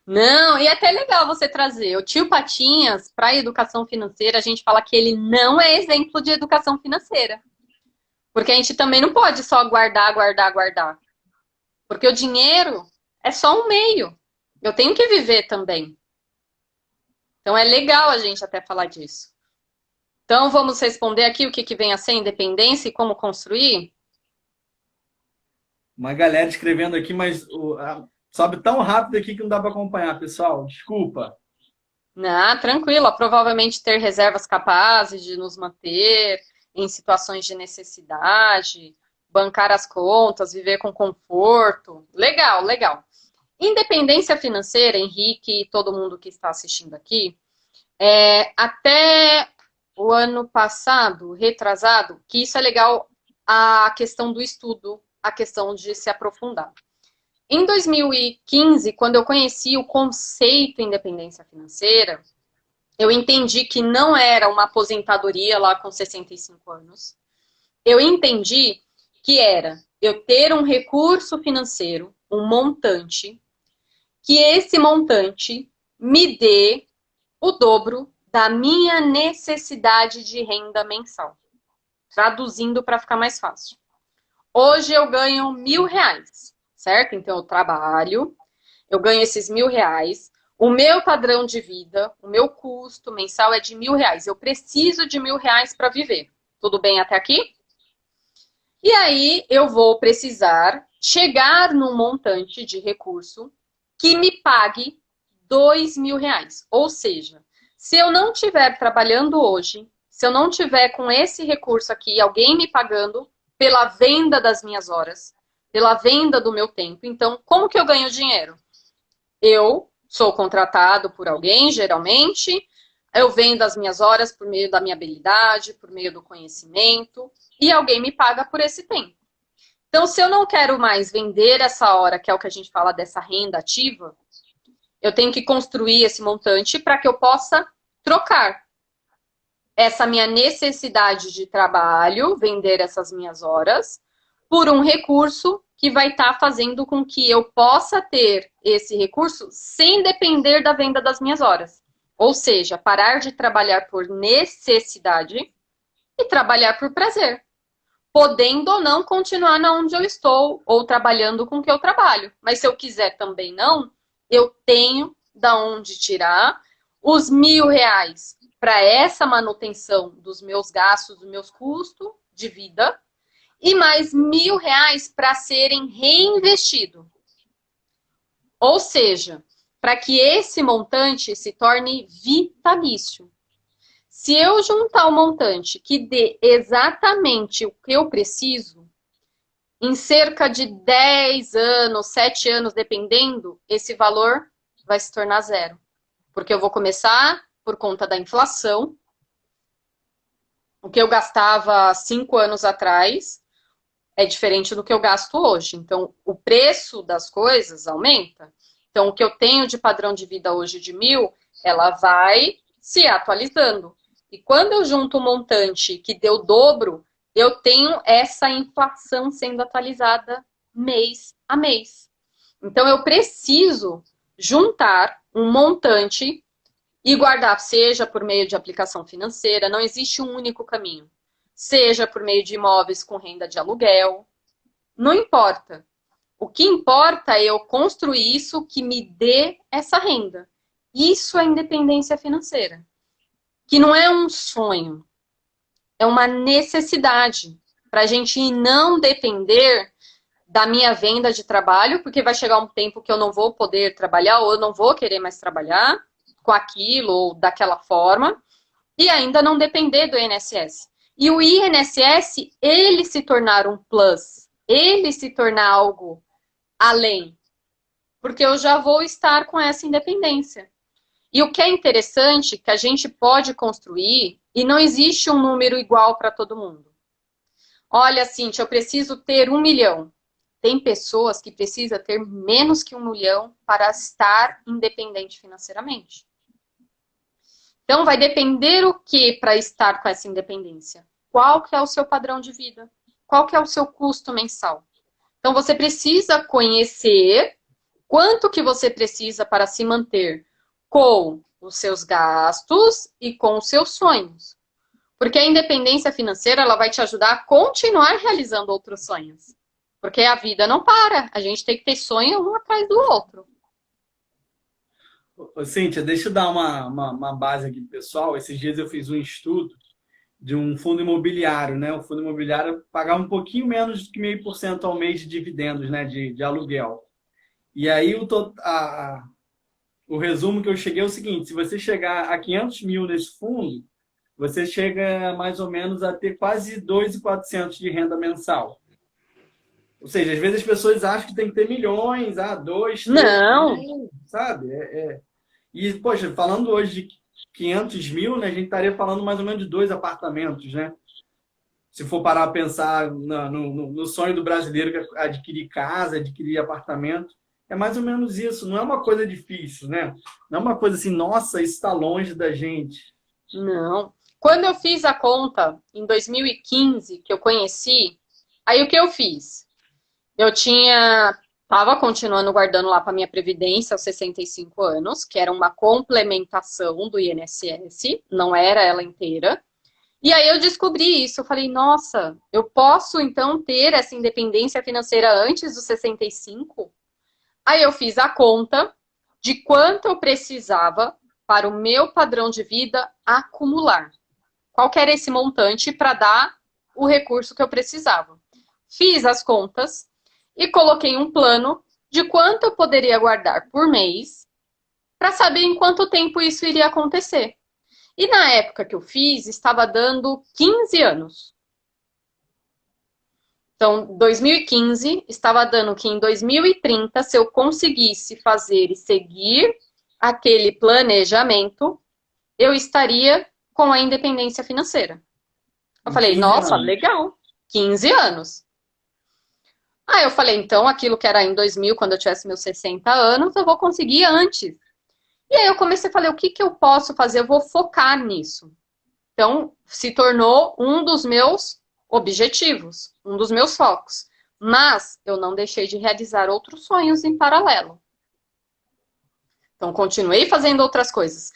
Não, e é até legal você trazer. O tio Patinhas, para a educação financeira, a gente fala que ele não é exemplo de educação financeira. Porque a gente também não pode só guardar, guardar, guardar. Porque o dinheiro é só um meio. Eu tenho que viver também. Então é legal a gente até falar disso. Então vamos responder aqui o que vem a ser independência e como construir? Uma galera escrevendo aqui, mas sobe tão rápido aqui que não dá para acompanhar, pessoal. Desculpa. Não, tranquilo. Provavelmente ter reservas capazes de nos manter em situações de necessidade, bancar as contas, viver com conforto. Legal, legal. Independência financeira, Henrique e todo mundo que está assistindo aqui, até o ano passado, retrasado, que isso é legal, a questão do estudo, a questão de se aprofundar. Em 2015, quando eu conheci o conceito independência financeira, eu entendi que não era uma aposentadoria lá com 65 anos. Eu entendi que era eu ter um recurso financeiro, um montante, que esse montante me dê o dobro da minha necessidade de renda mensal. Traduzindo para ficar mais fácil. Hoje eu ganho R$ 1.000, certo? Então eu trabalho, eu ganho esses R$ 1.000. O meu padrão de vida, o meu custo mensal é de R$ 1.000. Eu preciso de R$ 1.000 para viver. Tudo bem até aqui? E aí eu vou precisar chegar num montante de recurso que me pague R$ 2.000. Ou seja, se eu não estiver trabalhando hoje, se eu não tiver com esse recurso aqui, alguém me pagando pela venda das minhas horas, pela venda do meu tempo, então como que eu ganho dinheiro? Eu sou contratado por alguém, geralmente, eu vendo as minhas horas por meio da minha habilidade, por meio do conhecimento, e alguém me paga por esse tempo. Então, se eu não quero mais vender essa hora, que é o que a gente fala dessa renda ativa, eu tenho que construir esse montante para que eu possa trocar essa minha necessidade de trabalho, vender essas minhas horas, por um recurso que vai estar fazendo com que eu possa ter esse recurso sem depender da venda das minhas horas. Ou seja, parar de trabalhar por necessidade e trabalhar por prazer. Podendo ou não continuar na onde eu estou, ou trabalhando com o que eu trabalho. Mas se eu quiser também não, eu tenho da onde tirar os R$ 1.000 para essa manutenção dos meus gastos, dos meus custos de vida, e mais R$ 1.000 para serem reinvestidos. Ou seja, para que esse montante se torne vitalício. Se eu juntar um montante que dê exatamente o que eu preciso, em cerca de 10 anos, 7 anos, dependendo, esse valor vai se tornar zero. Porque eu vou começar por conta da inflação. O que eu gastava 5 anos atrás é diferente do que eu gasto hoje. Então, o preço das coisas aumenta. Então, o que eu tenho de padrão de vida hoje de 1.000, ela vai se atualizando. E quando eu junto um montante que deu dobro, eu tenho essa inflação sendo atualizada mês a mês. Então, eu preciso juntar um montante e guardar, seja por meio de aplicação financeira, não existe um único caminho. Seja por meio de imóveis com renda de aluguel, não importa. O que importa é eu construir isso que me dê essa renda. Isso é independência financeira. Que não é um sonho, é uma necessidade para a gente não depender da minha venda de trabalho, porque vai chegar um tempo que eu não vou poder trabalhar ou eu não vou querer mais trabalhar com aquilo ou daquela forma, e ainda não depender do INSS. E o INSS, ele se tornar um plus, ele se tornar algo além, porque eu já vou estar com essa independência. E o que é interessante, que a gente pode construir, e não existe um número igual para todo mundo. Olha, Cíntia, eu preciso ter 1 milhão. Tem pessoas que precisam ter menos que 1 milhão para estar independente financeiramente. Então, vai depender o que para estar com essa independência? Qual que é o seu padrão de vida? Qual que é o seu custo mensal? Então, você precisa conhecer quanto que você precisa para se manter com os seus gastos e com os seus sonhos. Porque a independência financeira, ela vai te ajudar a continuar realizando outros sonhos. Porque a vida não para. A gente tem que ter sonho um atrás do outro. Ô, Cíntia, deixa eu dar uma base aqui pro pessoal. Esses dias eu fiz um estudo de um fundo imobiliário, né? O fundo imobiliário pagava um pouquinho menos do que 0,5% ao mês de dividendos, né? De aluguel. E aí o resumo que eu cheguei é o seguinte: se você chegar a 500 mil nesse fundo, você chega mais ou menos a ter quase 2.400 de renda mensal. Ou seja, às vezes as pessoas acham que tem que ter milhões, 2, 3, Não. sabe? E, poxa, falando hoje de 500 mil, né, a gente estaria falando mais ou menos de 2 apartamentos, né? Se for parar a pensar no sonho do brasileiro, que é adquirir casa, adquirir apartamento. É mais ou menos isso, não é uma coisa difícil, né? Não é uma coisa assim, nossa, isso está longe da gente. Não. Quando eu fiz a conta, em 2015, que eu conheci, aí o que eu fiz? Eu estava continuando guardando lá para minha previdência aos 65 anos, que era uma complementação do INSS, não era ela inteira. E aí eu descobri isso, eu falei, nossa, eu posso então ter essa independência financeira antes dos 65? Aí eu fiz a conta de quanto eu precisava para o meu padrão de vida acumular. Qual que era esse montante para dar o recurso que eu precisava? Fiz as contas e coloquei um plano de quanto eu poderia guardar por mês para saber em quanto tempo isso iria acontecer. E na época que eu fiz, estava dando 15 anos. Então, 2015, estava dando que em 2030, se eu conseguisse fazer e seguir aquele planejamento, eu estaria com a independência financeira. Eu falei, nossa, legal, 15 anos. Aí eu falei, então, aquilo que era em 2000, quando eu tivesse meus 60 anos, eu vou conseguir antes. E aí eu comecei a falar, o que eu posso fazer? Eu vou focar nisso. Então, se tornou um dos meus objetivos, um dos meus focos. Mas eu não deixei de realizar outros sonhos em paralelo. Então, continuei fazendo outras coisas.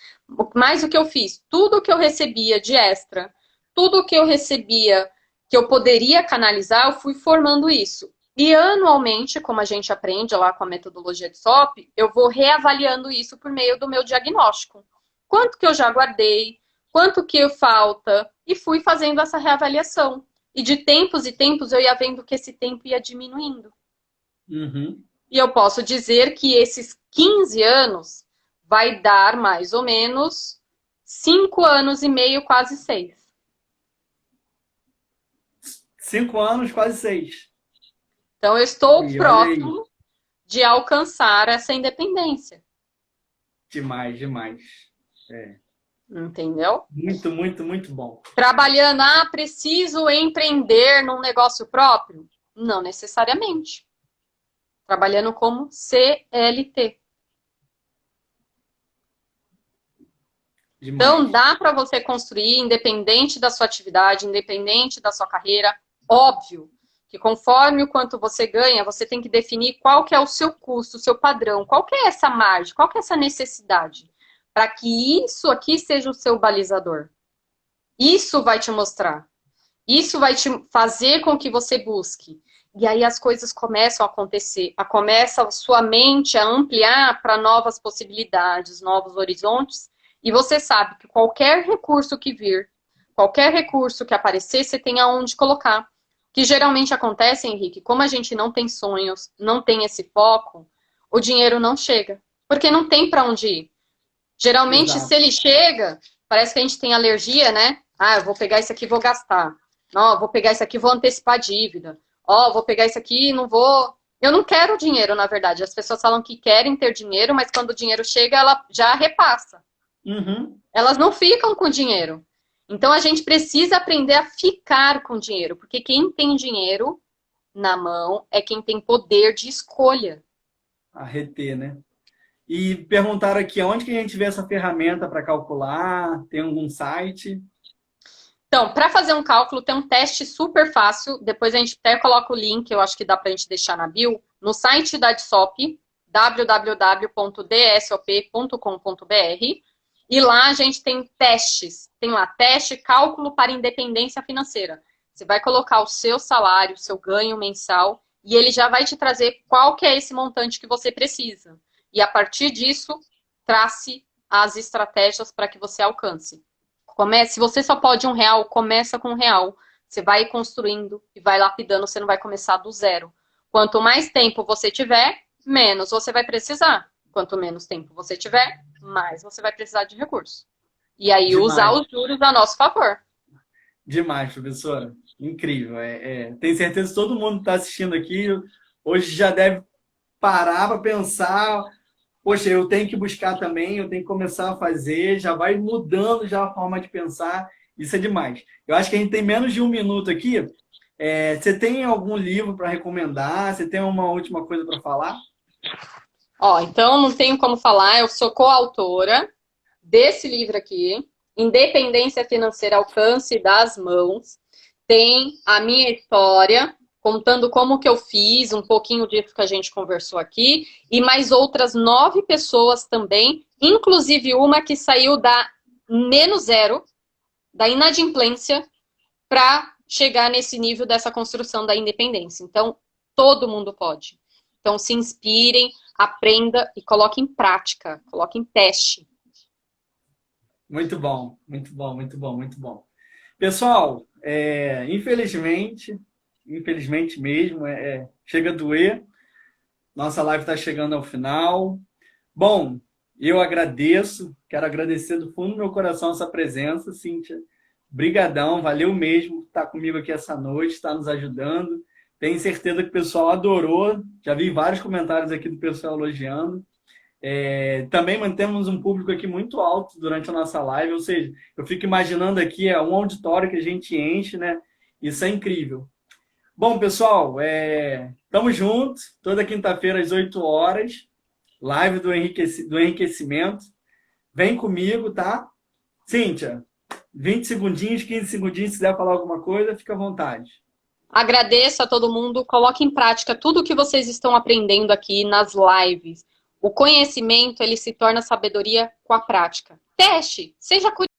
Mas o que eu fiz? Tudo que eu recebia de extra, tudo que eu recebia que eu poderia canalizar, eu fui formando isso. E anualmente, como a gente aprende lá com a metodologia de SOP, eu vou reavaliando isso por meio do meu diagnóstico. Quanto que eu já guardei, quanto que falta, e fui fazendo essa reavaliação. E de tempos e tempos eu ia vendo que esse tempo ia diminuindo. Uhum. E eu posso dizer que esses 15 anos vai dar mais ou menos 5 anos e meio, quase 6. 5 anos, quase 6. Então eu estou E olha aí. próximo de alcançar essa independência. Demais, demais. É. Entendeu? Muito, muito, muito bom. Trabalhando, preciso empreender num negócio próprio? Não necessariamente. Trabalhando como CLT. Demais. Então, dá para você construir, independente da sua atividade, independente da sua carreira. Óbvio que conforme o quanto você ganha, você tem que definir qual que é o seu custo, o seu padrão, qual que é essa margem, qual que é essa necessidade, para que isso aqui seja o seu balizador. Isso vai te mostrar. Isso vai te fazer com que você busque. E aí as coisas começam a acontecer. Começa a sua mente a ampliar para novas possibilidades, novos horizontes. E você sabe que qualquer recurso que vir, qualquer recurso que aparecer, você tem aonde colocar. Que geralmente acontece, Henrique, como a gente não tem sonhos, não tem esse foco, o dinheiro não chega. Porque não tem para onde ir. Geralmente, Exato. se ele chega, parece que a gente tem alergia, né? Eu vou pegar isso aqui e vou gastar. Não, vou pegar isso aqui e vou antecipar a dívida. Vou pegar isso aqui e não vou... Eu não quero dinheiro, na verdade. As pessoas falam que querem ter dinheiro, mas quando o dinheiro chega, ela já repassa. Uhum. Elas não ficam com dinheiro. Então, a gente precisa aprender a ficar com dinheiro. Porque quem tem dinheiro na mão é quem tem poder de escolha. A reter, né? E perguntaram aqui, onde que a gente vê essa ferramenta para calcular? Tem algum site? Então, para fazer um cálculo, tem um teste super fácil. Depois a gente até coloca o link, eu acho que dá para a gente deixar na bio, no site da DSOP, www.dsop.com.br. E lá a gente tem testes. Tem lá, teste cálculo para independência financeira. Você vai colocar o seu salário, o seu ganho mensal, e ele já vai te trazer qual que é esse montante que você precisa. E a partir disso, trace as estratégias para que você alcance. Se você só pode R$1, começa com R$1. Você vai construindo e vai lapidando, você não vai começar do zero. Quanto mais tempo você tiver, menos você vai precisar. Quanto menos tempo você tiver, mais você vai precisar de recurso. E aí Demais. Usar os juros a nosso favor. Demais, professora. Incrível. Tenho certeza que todo mundo que está assistindo aqui hoje já deve parar para pensar, poxa, eu tenho que buscar também, eu tenho que começar a fazer, já vai mudando já a forma de pensar, isso é demais. Eu acho que a gente tem menos de 1 minuto aqui. Você tem algum livro para recomendar? Você tem uma última coisa para falar? Então não tenho como falar, eu sou coautora desse livro aqui, Independência Financeira ao Alcance das Mãos. Tem a minha história, contando como que eu fiz, um pouquinho disso que a gente conversou aqui, e mais outras 9 pessoas também, inclusive uma que saiu da menos zero, da inadimplência, para chegar nesse nível dessa construção da independência. Então, todo mundo pode. Então, se inspirem, aprenda e coloque em prática, coloque em teste. Muito bom, muito bom, muito bom, muito bom. Pessoal, infelizmente mesmo, chega a doer. Nossa live está chegando ao final. Bom, eu quero agradecer do fundo do meu coração essa presença, Cíntia. Brigadão, valeu mesmo estar comigo aqui essa noite, estar nos ajudando. Tenho certeza que o pessoal adorou. Já vi vários comentários aqui do pessoal elogiando. Também mantemos um público aqui muito alto durante a nossa live, ou seja, eu fico imaginando aqui um auditório que a gente enche, né? Isso é incrível. Bom, pessoal, estamos juntos, toda quinta-feira às 8 horas, live do enriquecimento. Vem comigo, tá? Cíntia, 20 segundinhos, 15 segundinhos, se quiser falar alguma coisa, fica à vontade. Agradeço a todo mundo. Coloque em prática tudo o que vocês estão aprendendo aqui nas lives. O conhecimento, ele se torna sabedoria com a prática. Teste, seja curioso.